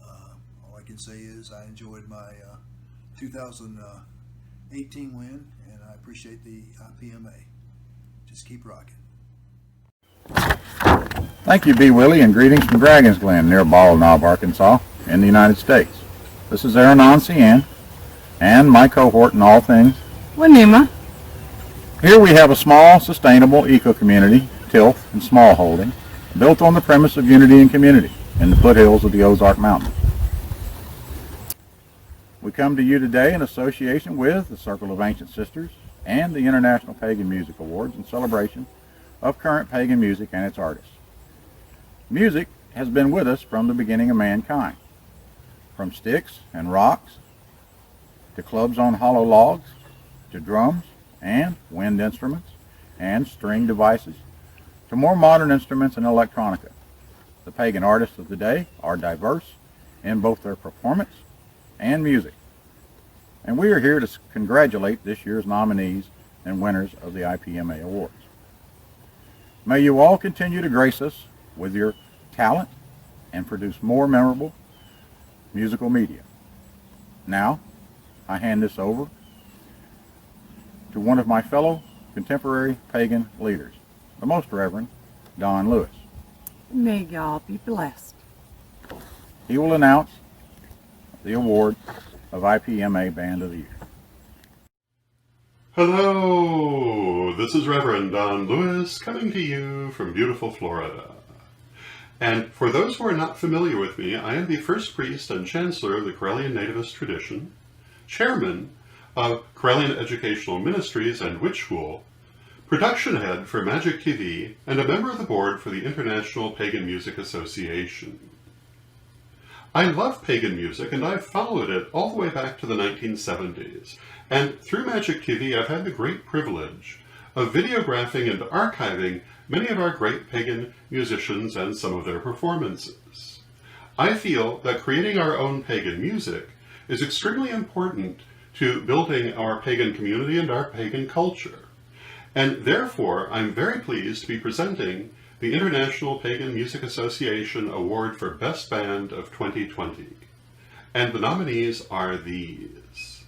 All I can say is I enjoyed my 2018 win, and I appreciate the IPMA. Just keep rocking. Thank you, B. Willie, and greetings from Dragon's Glen near Bald Knob, Arkansas, in the United States. This is Aaron Ancian, and my cohort in all things Wanima. Here we have a small, sustainable eco-community, tilth and smallholding, built on the premise of unity and community in the foothills of the Ozark Mountains. We come to you today in association with the Circle of Ancient Sisters and the International Pagan Music Awards in celebration of current pagan music and its artists. Music has been with us from the beginning of mankind, from sticks and rocks, to clubs on hollow logs, to drums and wind instruments and string devices, to more modern instruments and electronica. The pagan artists of the day are diverse in both their performance and music. And we are here to congratulate this year's nominees and winners of the IPMA Awards. May you all continue to grace us with your talent and produce more memorable musical media. Now, I hand this over to one of my fellow contemporary pagan leaders, the Most Reverend Don Lewis. May y'all be blessed. He will announce the award of IPMA Band of the Year. Hello, this is Reverend Don Lewis coming to you from beautiful Florida. And for those who are not familiar with me, I am the first priest and chancellor of the Karelian Nativist tradition, chairman of Karelian Educational Ministries and Witch School, production head for Magic TV, and a member of the board for the International Pagan Music Association. I love pagan music, and I've followed it all the way back to the 1970s. And through Magic TV, I've had the great privilege of videographing and archiving many of our great pagan musicians and some of their performances. I feel that creating our own pagan music is extremely important to building our pagan community and our pagan culture. And therefore, I'm very pleased to be presenting the International Pagan Music Association Award for Best Band of 2020. And the nominees are these.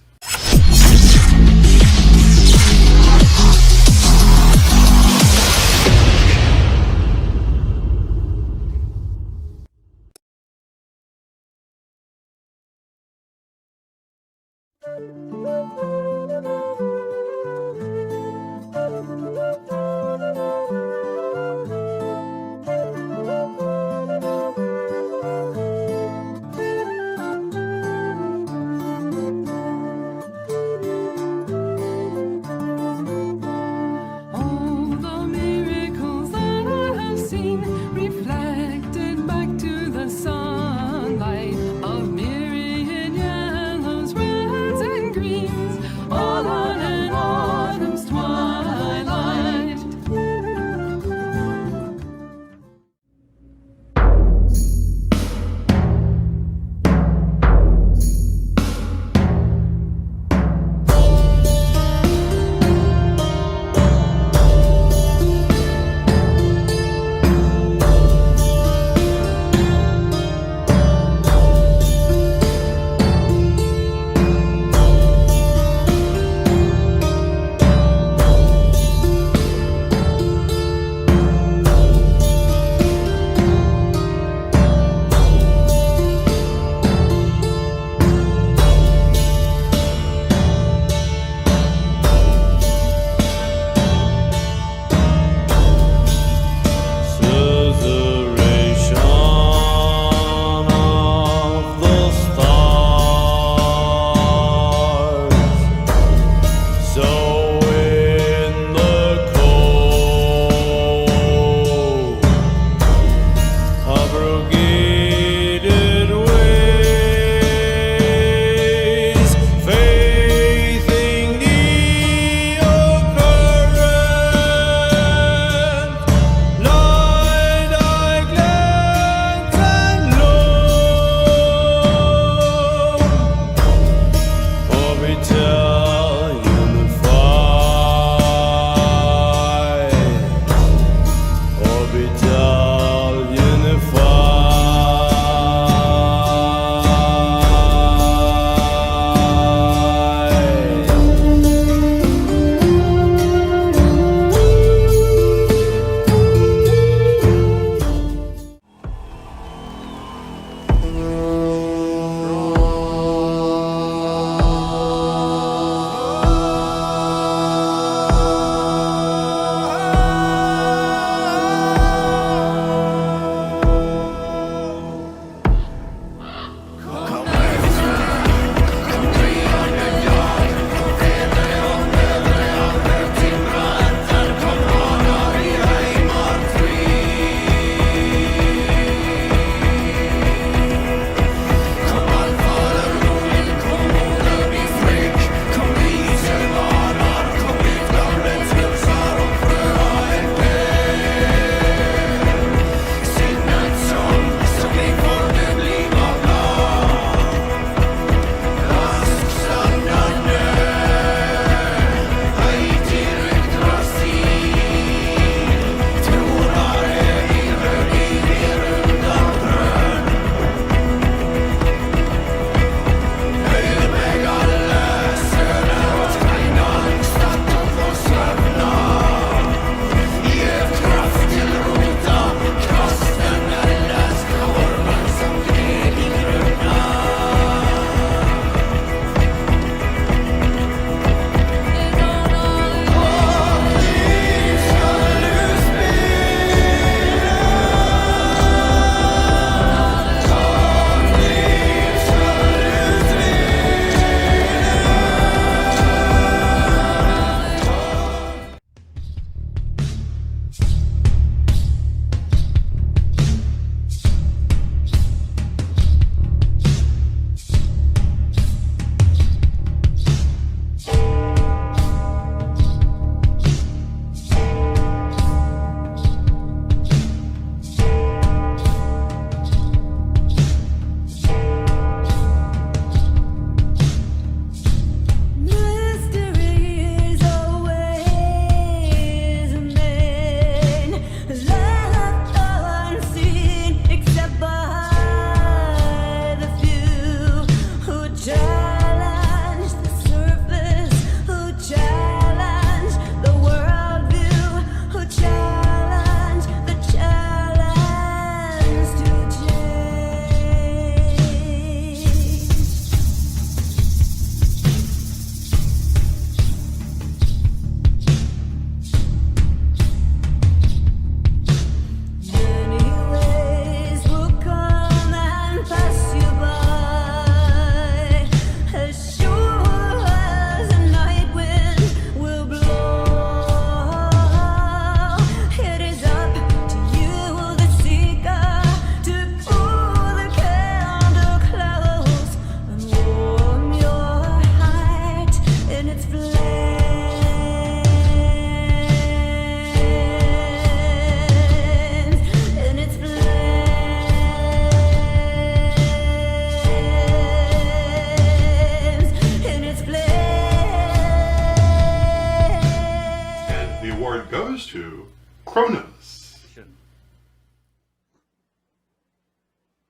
the award goes to Kronos.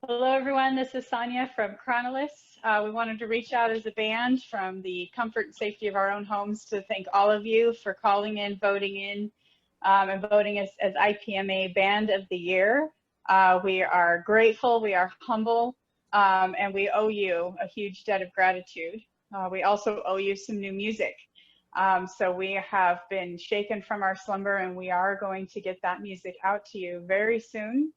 Hello, everyone. This is Sonia from Chronolis. We wanted to reach out as a band from the comfort and safety of our own homes to thank all of you for calling in, voting in, and voting as IPMA Band of the Year. We are grateful, we are humble, and we owe you a huge debt of gratitude. We also owe you some new music. So we have been shaken from our slumber, and we are going to get that music out to you very soon.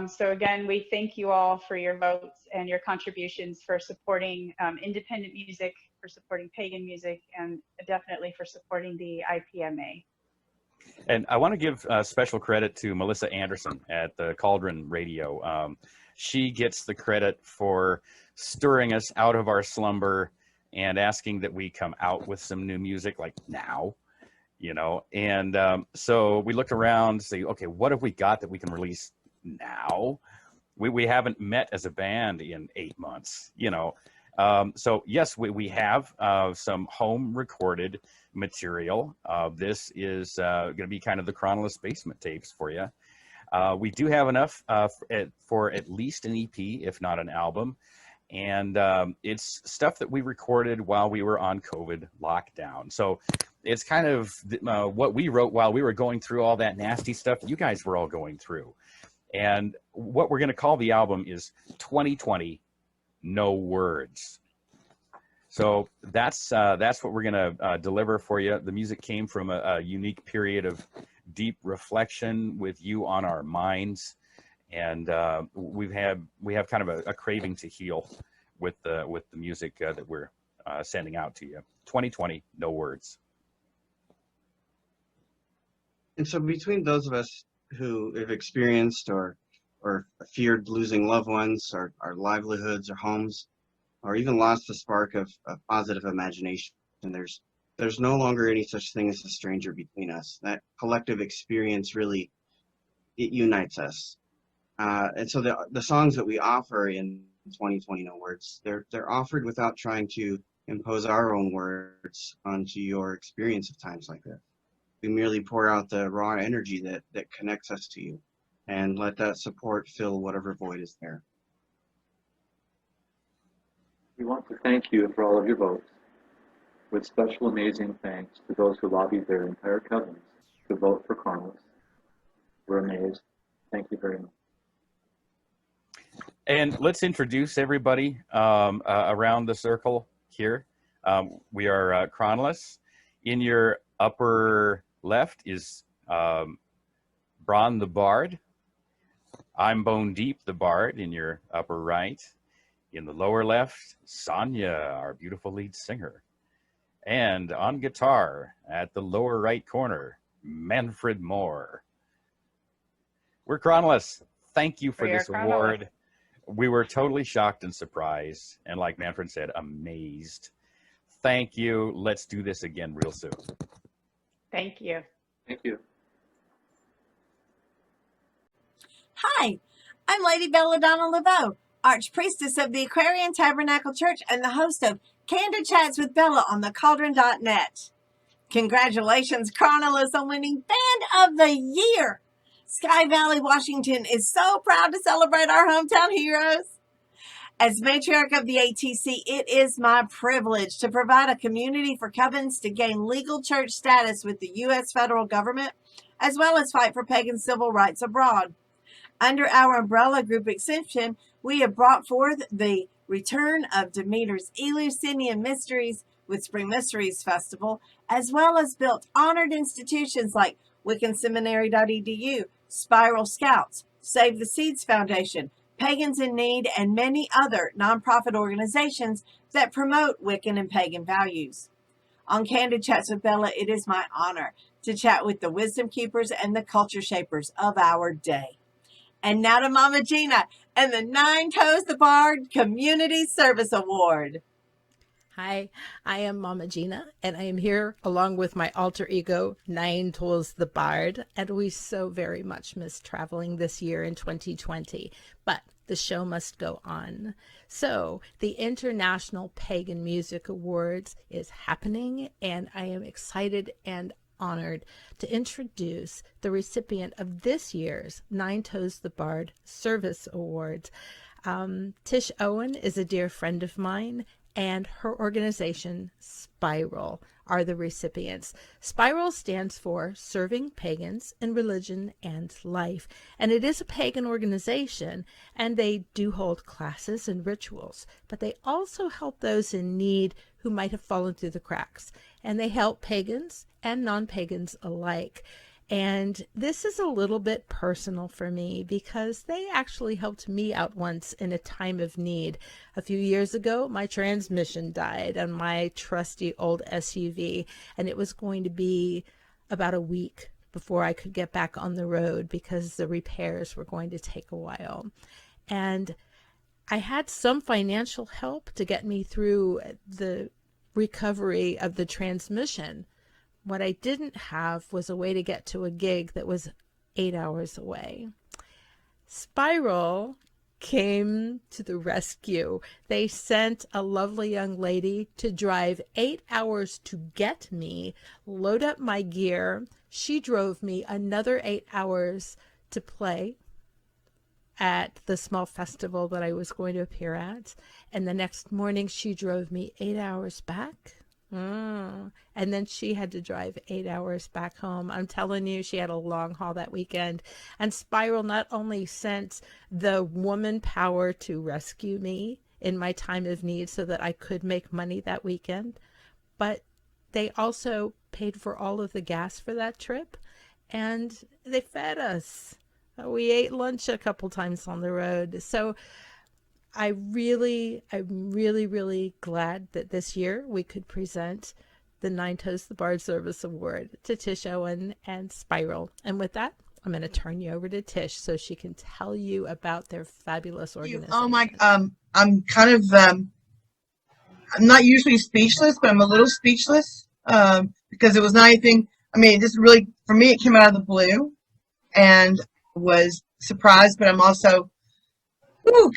So again, we thank you all for your votes and your contributions for supporting independent music, for supporting pagan music, and definitely for supporting the IPMA. And I want to give special credit to Melissa Anderson at the Cauldron Radio. She gets the credit for stirring us out of our slumber and asking that we come out with some new music like now, you know. And so we looked around and say, okay, what have we got that we can release now? We haven't met as a band in 8 months, you know. So yes, we have some home recorded material. This is going to be kind of the Chronolis basement tapes for you. We do have enough for at least an EP, if not an album. And it's stuff that we recorded while we were on COVID lockdown. So it's kind of what we wrote while we were going through all that nasty stuff you guys were all going through. And what we're going to call the album is 2020 No Words. So that's what we're going to deliver for you. The music came from a unique period of deep reflection with you on our minds, and we have kind of a craving to heal with the music that we're sending out to you. 2020 No Words. And so between those of us who have experienced or feared losing loved ones, or our livelihoods or homes, or even lost the spark of positive imagination, and there's no longer any such thing as a stranger between us. That collective experience really, it unites us. And so the songs that we offer in 2020 No Words, they're offered without trying to impose our own words onto your experience of times like this. We merely pour out the raw energy that connects us to you, and let that support fill whatever void is there. We want to thank you for all of your votes, with special amazing thanks to those who lobbied their entire covens to vote for Chronolis. We're amazed. Thank you very much. And let's introduce everybody around the circle here. We are Chronolis. In your upper left is Bron the Bard. I'm Bone Deep the Bard in your upper right. In the lower left, Sonia, our beautiful lead singer. And on guitar at the lower right corner, Manfred Moore. We're Chronolis. Thank you for this award. We were totally shocked and surprised, and like Manfred said, amazed. Thank you. Let's do this again real soon. Thank you. Thank you. Hi, I'm Lady Belladonna Laveau, Archpriestess of the Aquarian Tabernacle Church and the host of Candid Chats with Bella on thecauldron.net. Congratulations, Chronolis, on winning Band of the Year. Sky Valley, Washington is so proud to celebrate our hometown heroes. As matriarch of the ATC, it is my privilege to provide a community for covens to gain legal church status with the U.S. federal government, as well as fight for pagan civil rights abroad. Under our umbrella group exemption, we have brought forth the return of Demeter's Eleusinian Mysteries with Spring Mysteries Festival, as well as built honored institutions like WiccanSeminary.edu, Spiral Scouts, Save the Seeds Foundation, Pagans in Need, and many other nonprofit organizations that promote Wiccan and pagan values. On Candid Chats with Bella, it is my honor to chat with the wisdom keepers and the culture shapers of our day. And now to Mama Gina and the Nine Toes the Bard Community Service Award. Hi, I am Mama Gina, and I am here along with my alter ego, Nine Toes the Bard, and we so very much missed traveling this year in 2020, but the show must go on. So, the International Pagan Music Awards is happening, and I am excited and honored to introduce the recipient of this year's Nine Toes the Bard Service Awards. Tish Owen is a dear friend of mine, and her organization, Spiral, are the recipients. Spiral stands for Serving Pagans in Religion and Life, and it is a pagan organization, and they do hold classes and rituals, but they also help those in need who might have fallen through the cracks, and they help pagans and non-pagans alike. And this is a little bit personal for me because they actually helped me out once in a time of need. A few years ago, my transmission died on my trusty old SUV, and it was going to be about a week before I could get back on the road because the repairs were going to take a while. And I had some financial help to get me through the recovery of the transmission. What I didn't have was a way to get to a gig that was 8 hours away. Spiral came to the rescue. They sent a lovely young lady to drive 8 hours to get me, load up my gear. She drove me another 8 hours to play at the small festival that I was going to appear at. And the next morning she drove me 8 hours back. And then she had to drive 8 hours back home. I'm telling you, she had a long haul that weekend. And Spiral not only sent the woman power to rescue me in my time of need so that I could make money that weekend, but they also paid for all of the gas for that trip, and they fed us. We ate lunch a couple times on the road. So I'm really glad that this year we could present the Nine Toes the Bard Service Award to Tish Owen and Spiral. And with that, I'm going to turn you over to Tish so she can tell you about their fabulous organization. Oh my, I'm kind of, I'm not usually speechless, but I'm a little speechless because it was not anything. I mean, just really, for me, it came out of the blue and was surprised, but I'm also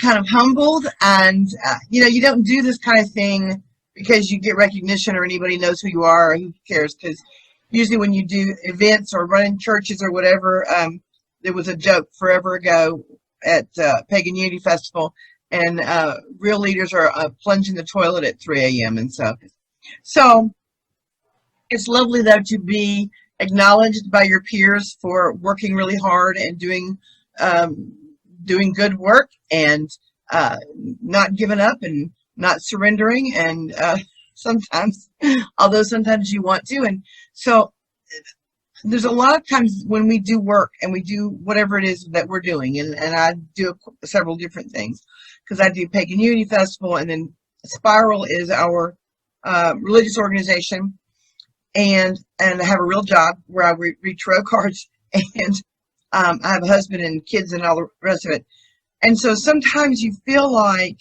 kind of humbled. And, you don't do this kind of thing because you get recognition or anybody knows who you are or who cares. Because usually when you do events or running churches or whatever, there was a joke forever ago at Pagan Unity Festival, and real leaders are plunging the toilet at 3 a.m. and so it's lovely though to be acknowledged by your peers for working really hard and doing good work and not giving up and not surrendering, and sometimes, although sometimes you want to. And so there's a lot of times when we do work and we do whatever it is that we're doing, and I do several different things because I do Pagan Unity Festival, and then Spiral is our religious organization, and I have a real job where I read tarot cards, and I have a husband and kids and all the rest of it. And so sometimes you feel like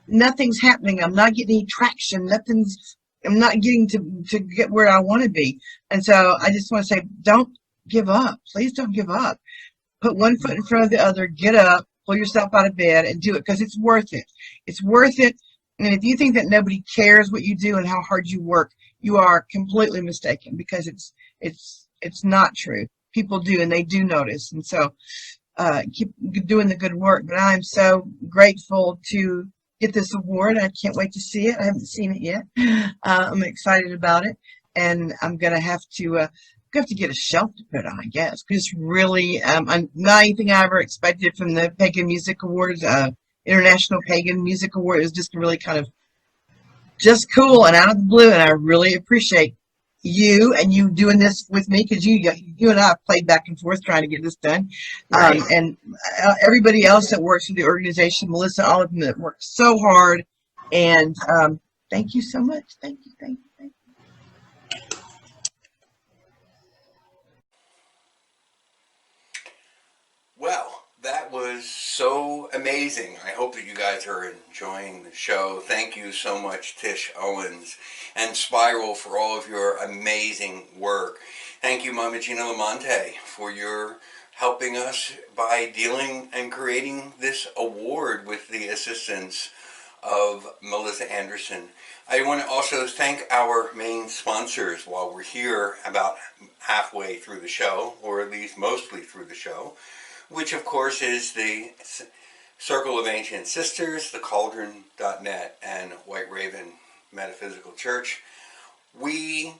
nothing's happening. I'm not getting any traction. I'm not getting to get where I want to be. And so I just want to say, don't give up. Please don't give up. Put one foot in front of the other. Get up, pull yourself out of bed and do it, because it's worth it. It's worth it. And if you think that nobody cares what you do and how hard you work, you are completely mistaken, because it's not true. People do, and they do notice. And so keep doing the good work. But I'm so grateful to get this award. I can't wait to see it. I haven't seen it yet. I'm excited about it, and I'm gonna have to get a shelf to put on, I guess, because really, not anything I ever expected from the Pagan Music Awards. International Pagan Music Award is just really kind of just cool and out of the blue, and I really appreciate you and you doing this with me, because you and I have played back and forth trying to get this done. Right. And everybody else that works with the organization, Melissa, all of them that work so hard, and thank you so much. Thank you. Well, that was so amazing. I hope that you guys are enjoying the show. Thank you so much, Tish Owens and Spiral, for all of your amazing work. Thank you, Mama Gina Lamonte, for your helping us by dealing and creating this award with the assistance of Melissa Anderson. I want to also thank our main sponsors while we're here about halfway through the show, or at least mostly through the show, which of course is the Circle of Ancient Sisters, the Cauldron.net, and White Raven Metaphysical Church. We,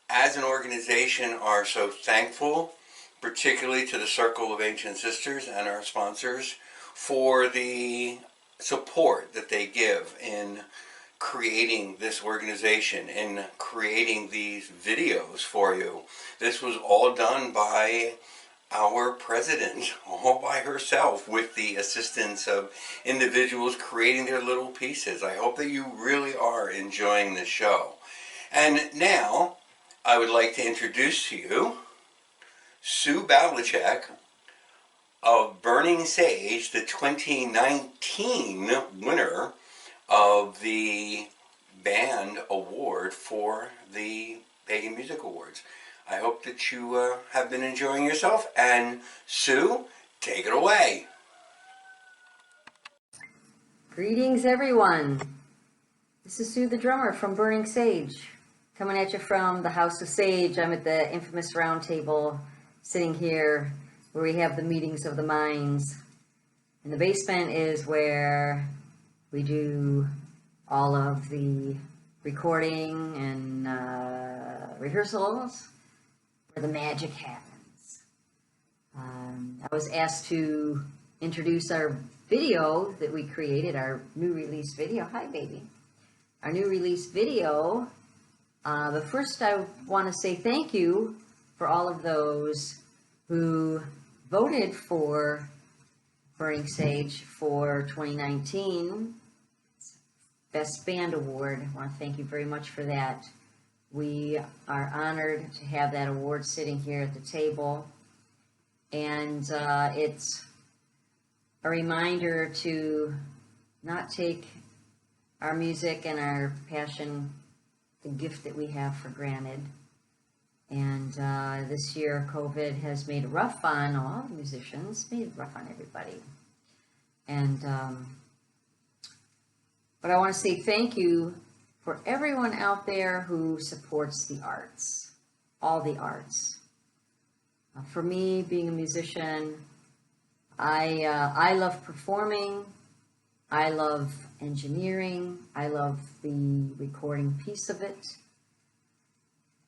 as an organization, are so thankful, particularly to the Circle of Ancient Sisters and our sponsors, for the support that they give in creating this organization, in creating these videos for you. This was all done by our president, all by herself, with the assistance of individuals creating their little pieces. I hope that you really are enjoying this show. And now, I would like to introduce to you Sue Bavlicek of Burning Sage, the 2019 winner of the Band Award for the Pagan Music Awards. I hope that you have been enjoying yourself, and Sue, take it away. Greetings, everyone. This is Sue the drummer from Burning Sage, coming at you from the House of Sage. I'm at the infamous round table, sitting here where we have the meetings of the minds. And the basement is where we do all of the recording and rehearsals, where the magic happens. I was asked to introduce our video that we created, our new release video. Hi, baby. Our new release video. But first I want to say thank you for all of those who voted for Burning Sage for 2019 Best Band Award. I want to thank you very much for that. We are honored to have that award sitting here at the table. And it's a reminder to not take our music and our passion, the gift that we have, for granted. And this year, COVID has made it rough on all musicians, made it rough on everybody. And but I want to say thank you for everyone out there who supports the arts, all the arts. For me, being a musician, I love performing, I love engineering, I love the recording piece of it,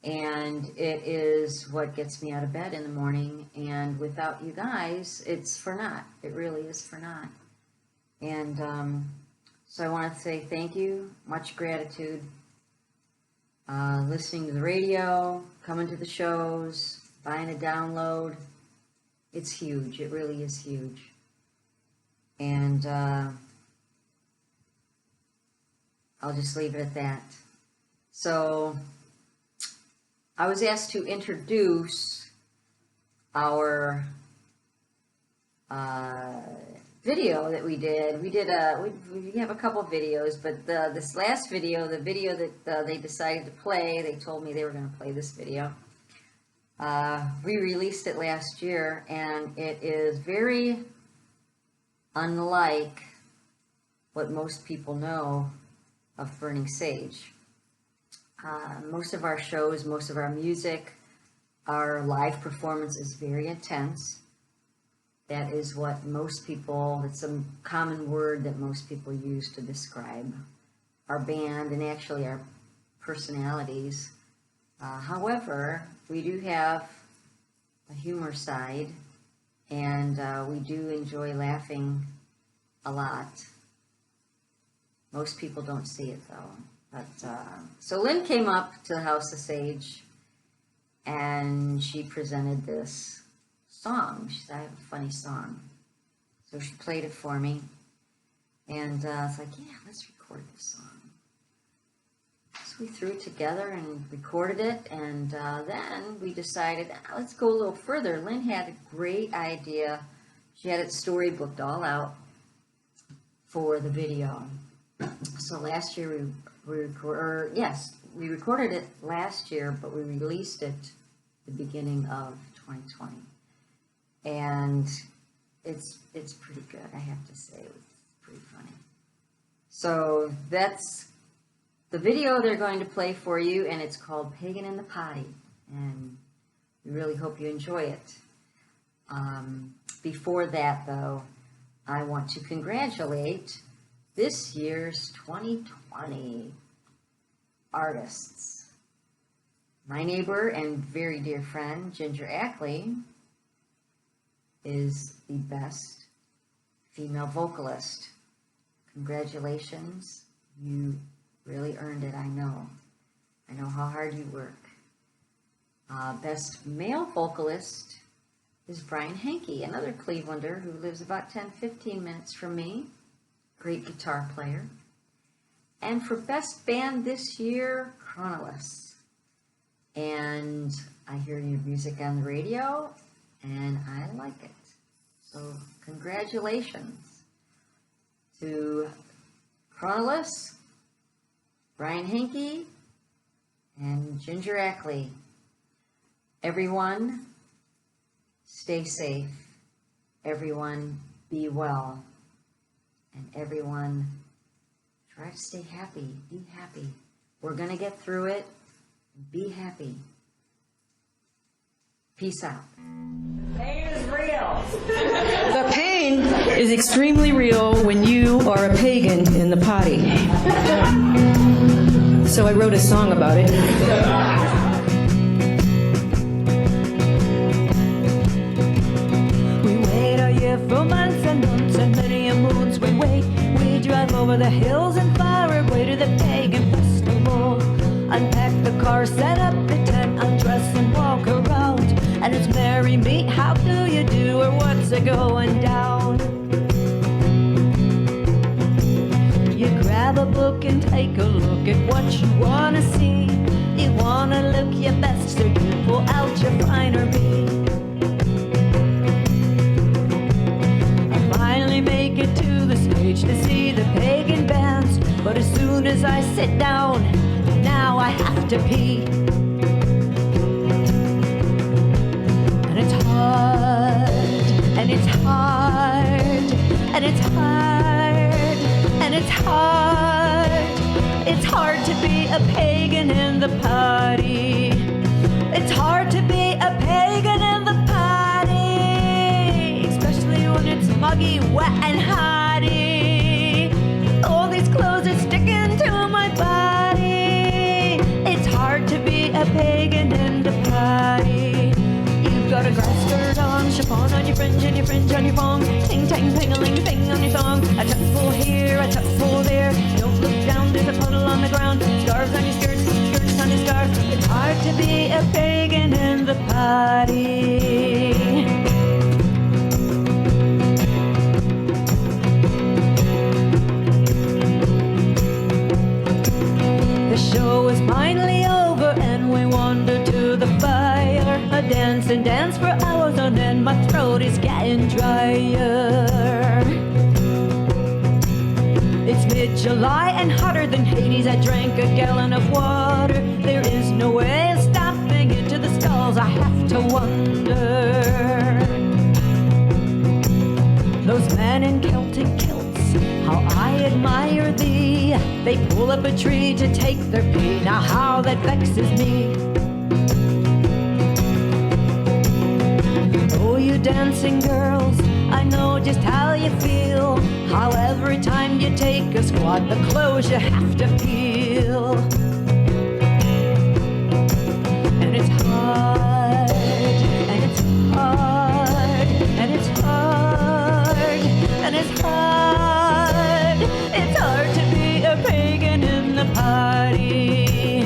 and it is what gets me out of bed in the morning, and without you guys, it's for naught. It really is for naught. And so I want to say thank you, much gratitude, listening to the radio, coming to the shows, buying a download. It's huge. It really is huge. And I'll just leave it at that. So I was asked to introduce our video that we did. We have a couple videos, but this last video, the video that they decided to play, they told me they were going to play this video. We released it last year, and it is very unlike what most people know of Burning Sage. Most of our shows, most of our music, our live performance is very intense. That is what most people, it's a common word that most people use to describe our band and actually our personalities. However, we do have a humor side, and we do enjoy laughing a lot. Most people don't see it though. But so Lynn came up to the House of Sage, and she presented this song. She said, I have a funny song. So she played it for me, and I was like, yeah, let's record this song. So we threw it together and recorded it, and then we decided, let's go a little further. Lynn had a great idea. She had it storybooked all out for the video. So last year we recorded it last year, but we released it the beginning of 2020. And it's pretty good, I have to say. It's pretty funny. So that's the video they're going to play for you, and it's called Pagan in the Potty, and we really hope you enjoy it. Before that, though, I want to congratulate this year's 2020 artists. My neighbor and very dear friend, Ginger Ackley, is the best female vocalist. Congratulations. You really earned it, I know. I know how hard you work. Best male vocalist is Brian Hankey, another Clevelander who lives about 10-15 minutes from me. Great guitar player. And for best band this year, Chronolus. And I hear your music on the radio, and I like it. So congratulations to Chronolus, Brian Hankey, and Ginger Ackley. Everyone, stay safe. Everyone, be well. And everyone, try to stay happy. Be happy. We're going to get through it. Be happy. Peace out. Pain is real. The pain is extremely real when you are a pagan in the potty. So I wrote a song about it. We wait a year for months and months and many a moons we wait. We drive over the hills and far away to the pagan festival. Unpack the car, set up the tent, undress and walk around. And it's merry meet, how do you do, or what's a going down? You grab a book and take a look at what you wanna see. You wanna look your best, so you pull out your finer beat. I finally make it to the stage to see the pagan bands. But as soon as I sit down, now I have to pee. And it's hard, and it's hard, and it's hard, and it's hard. It's hard to be a pagan in the potty. It's hard to be a pagan in the potty, especially when it's muggy, wet, and hotty. All these clothes are sticking to my body. It's hard to be a pagan in the potty. You've got a grass skirt on, chiffon on your fringe, and your fringe on your thong. Ting tang ting-a-ling ting on your thong. A tuckful here, a tuckful there. Don't look down, there's a puddle on the ground. Scarves on your skirts, skirts on your scarves. It's hard to be a pagan in the potty. The show is finally over and we wander to the fire. I dance and dance for hours on end, my throat is getting drier. It's mid-July and hotter than Hades. I drank a gallon of water. There is no way of stopping into the stalls. I have to wonder. Those men in Celtic kilts, how I admire thee. They pull up a tree to take their pee. Now how that vexes me. Oh, you dancing girls, I know just how you feel. How every time you take a squat, the clothes you have to peel. And it's hard, and it's hard, and it's hard, and it's hard. It's hard to be a pagan in the potty.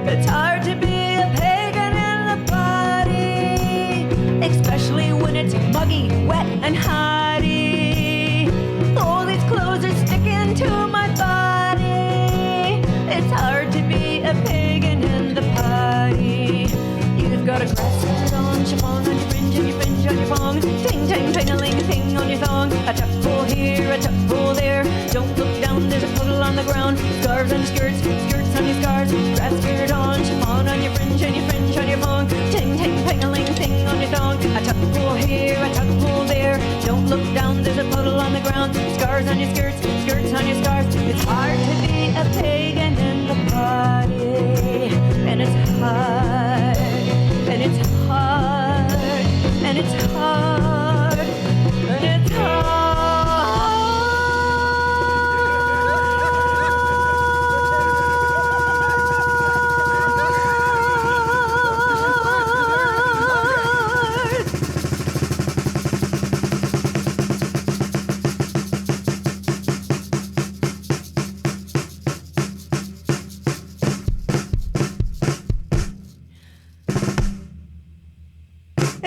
It's hard to be a pagan in the potty, especially when it's muggy, wet, and hotty. All these clothes are sticking to my body. It's hard to be a pagan in the potty. You've got a grass skirt on, chiffon on your fringe, and your fringe on your thong. Ting tang ting-a-ling ting on your thong. A tuckful here, a tuckful there. Don't look down, there's a puddle on the ground. Scarves on your skirts, skirts on your scarves. Grass skirt on, chiffon on your fringe, and your fringe on your thong. Ting tang ting-a-ling ting on your thong. A tuckful here, a tuckful there. Don't look down, there's a puddle on the ground. Scars on your skirts, skirts on your scarves. It's hard to be a pagan in the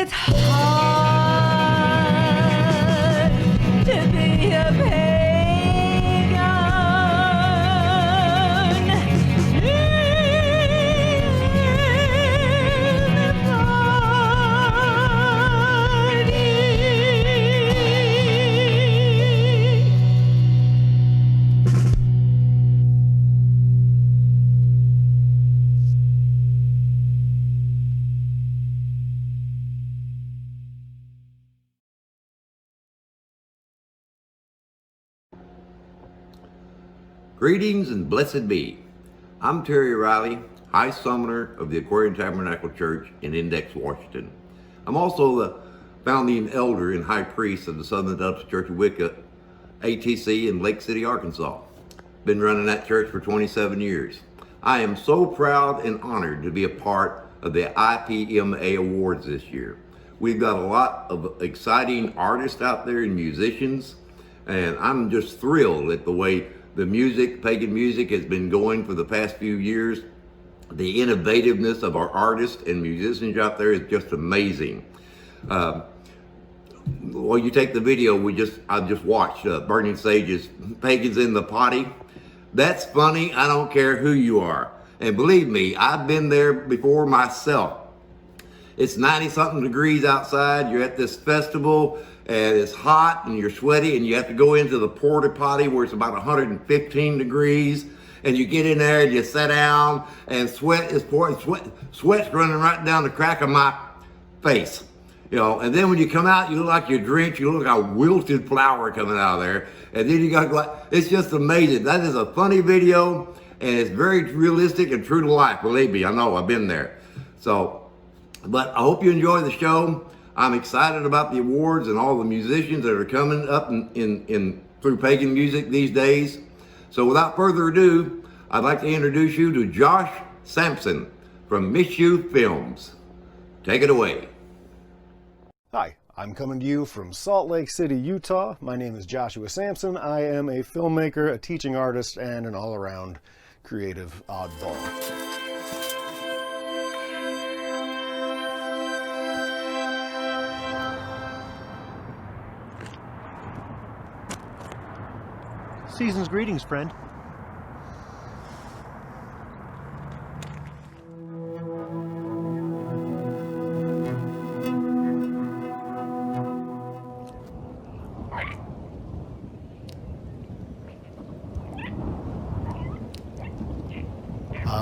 It's hard to be a pagan in the party. Greetings and blessed be. I'm Terry Riley, High Summoner of the Aquarian Tabernacle Church in Index, Washington. I'm also the founding elder and high priest of the Southern Baptist Church of Wicca, ATC in Lake City, Arkansas. Been running that church for 27 years. I am so proud and honored to be a part of the IPMA Awards this year. We've got a lot of exciting artists out there and musicians, and I'm just thrilled at the way the music, pagan music, has been going for the past few years. The innovativeness of our artists and musicians out there is just amazing. Well, you take the video I just watched, Burning Sage's Pagans in the Potty. That's funny. I don't care who you are. And believe me, I've been there before myself. It's 90-something degrees outside. You're at this festival, and it's hot, and you're sweaty, and you have to go into the porta potty where it's about 115 degrees, and you get in there, and you sit down, and sweat's running right down the crack of my face. You know, and then when you come out, you look like you're drenched. You look like a wilted flower coming out of there. And then you got to go, it's just amazing. That is a funny video, and it's very realistic and true to life. Believe me, I know, I've been there. So, but I hope you enjoy the show. I'm excited about the awards and all the musicians that are coming up in through pagan music these days. So without further ado, I'd like to introduce you to Josh Sampson from Miss You Films. Take it away. Hi, I'm coming to you from Salt Lake City, Utah. My name is Joshua Sampson. I am a filmmaker, a teaching artist, and an all-around creative oddball. Season's greetings, friend.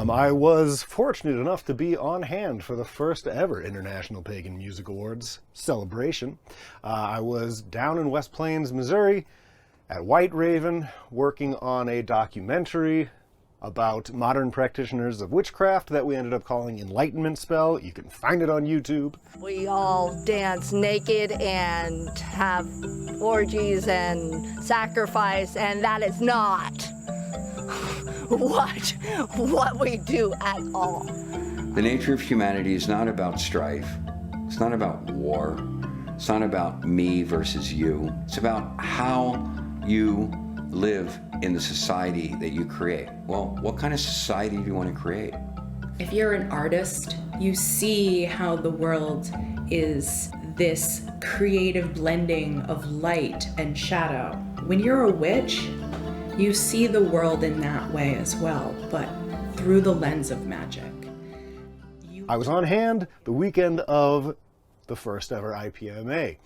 I was fortunate enough to be on hand for the first ever International Pagan Music Awards celebration. I was down in West Plains, Missouri at White Raven working on a documentary about modern practitioners of witchcraft that we ended up calling Enlightenment Spell. You can find it on YouTube. We all dance naked and have orgies and sacrifice, and that is not what we do at all. The nature of humanity is not about strife. It's not about war. It's not about me versus you. It's about how you live in the society that you create. Well, what kind of society do you want to create? If you're an artist, you see how the world is this creative blending of light and shadow. When you're a witch, you see the world in that way as well, but through the lens of magic. I was on hand the weekend of the first ever IPMA.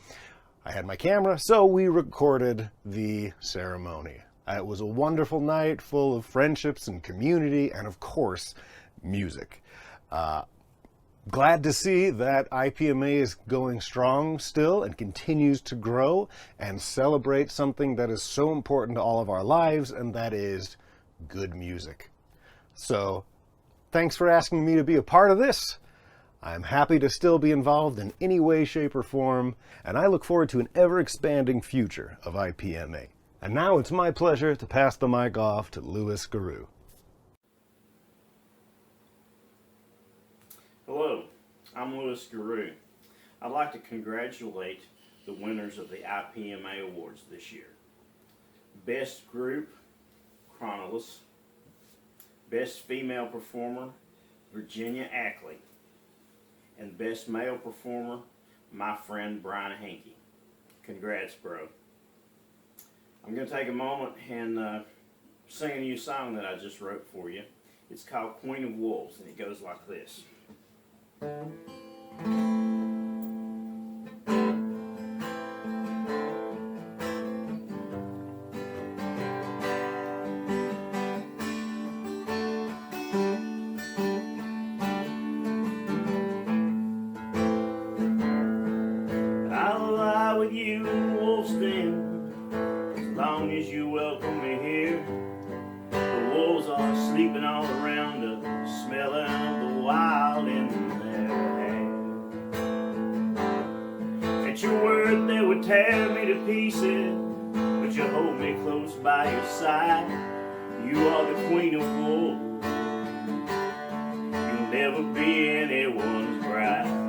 I had my camera, so we recorded the ceremony. It was a wonderful night full of friendships and community and, of course, music. Glad to see that IPMA is going strong still and continues to grow and celebrate something that is so important to all of our lives, and that is good music. So, thanks for asking me to be a part of this. I'm happy to still be involved in any way, shape, or form, and I look forward to an ever-expanding future of IPMA. And now it's my pleasure to pass the mic off to Louis Garou. Hello, I'm Louis Garou. I'd like to congratulate the winners of the IPMA Awards this year. Best Group, Chronolus. Best Female Performer, Virginia Ackley. And Best Male Performer, my friend Brian Hankey. Congrats, bro. I'm going to take a moment and sing you a song that I just wrote for you. It's called Queen of Wolves, and it goes like this. I'll lie with you in Wolf's Den as long as you welcome me here. The wolves are sleeping all around us, smelling of the wild in their hair. At your word they would tear me to pieces, but you hold me close by your side. You are the queen of wolves, you'll never be anyone's bride.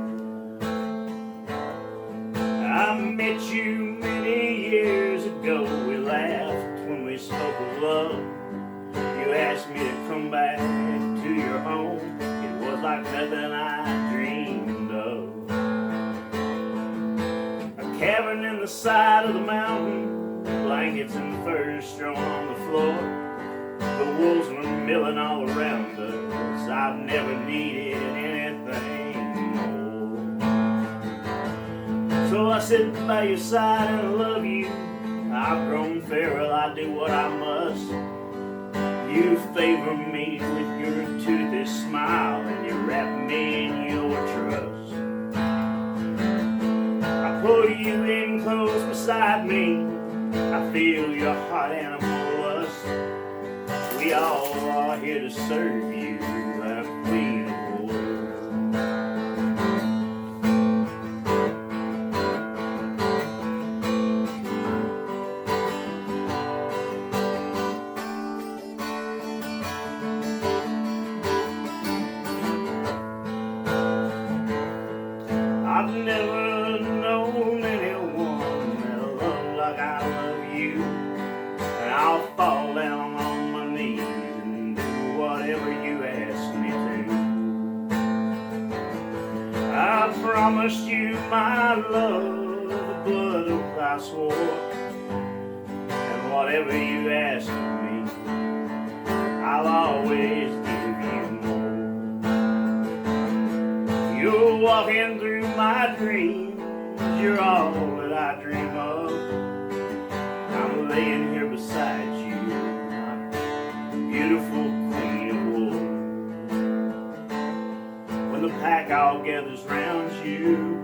I met you many years ago, we laughed when we spoke of love. You asked me to come back to your home, it was like nothing I dreamed of. A cabin in the side of the mountain, blankets and furs strewn on the floor. The wolves were milling all around us, I've never needed anything more. So I sit by your side and I love you, I've grown feral, I do what I must. You favor me with your toothy smile and you wrap me in your trust. I pull you in close beside me, I feel your hot animal lust. We all are here to serve you, our queen of wolves. I've never known anyone that loved like I love you, and I'll fall down on my knees and do whatever you ask me to. I promised you my love, the blood oath I swore, and whatever you ask of me, I'll always give you more. You're walking through my dreams, you're all that I dream of. I'm laying here beside you, my beautiful queen of wolves. When the pack all gathers round you,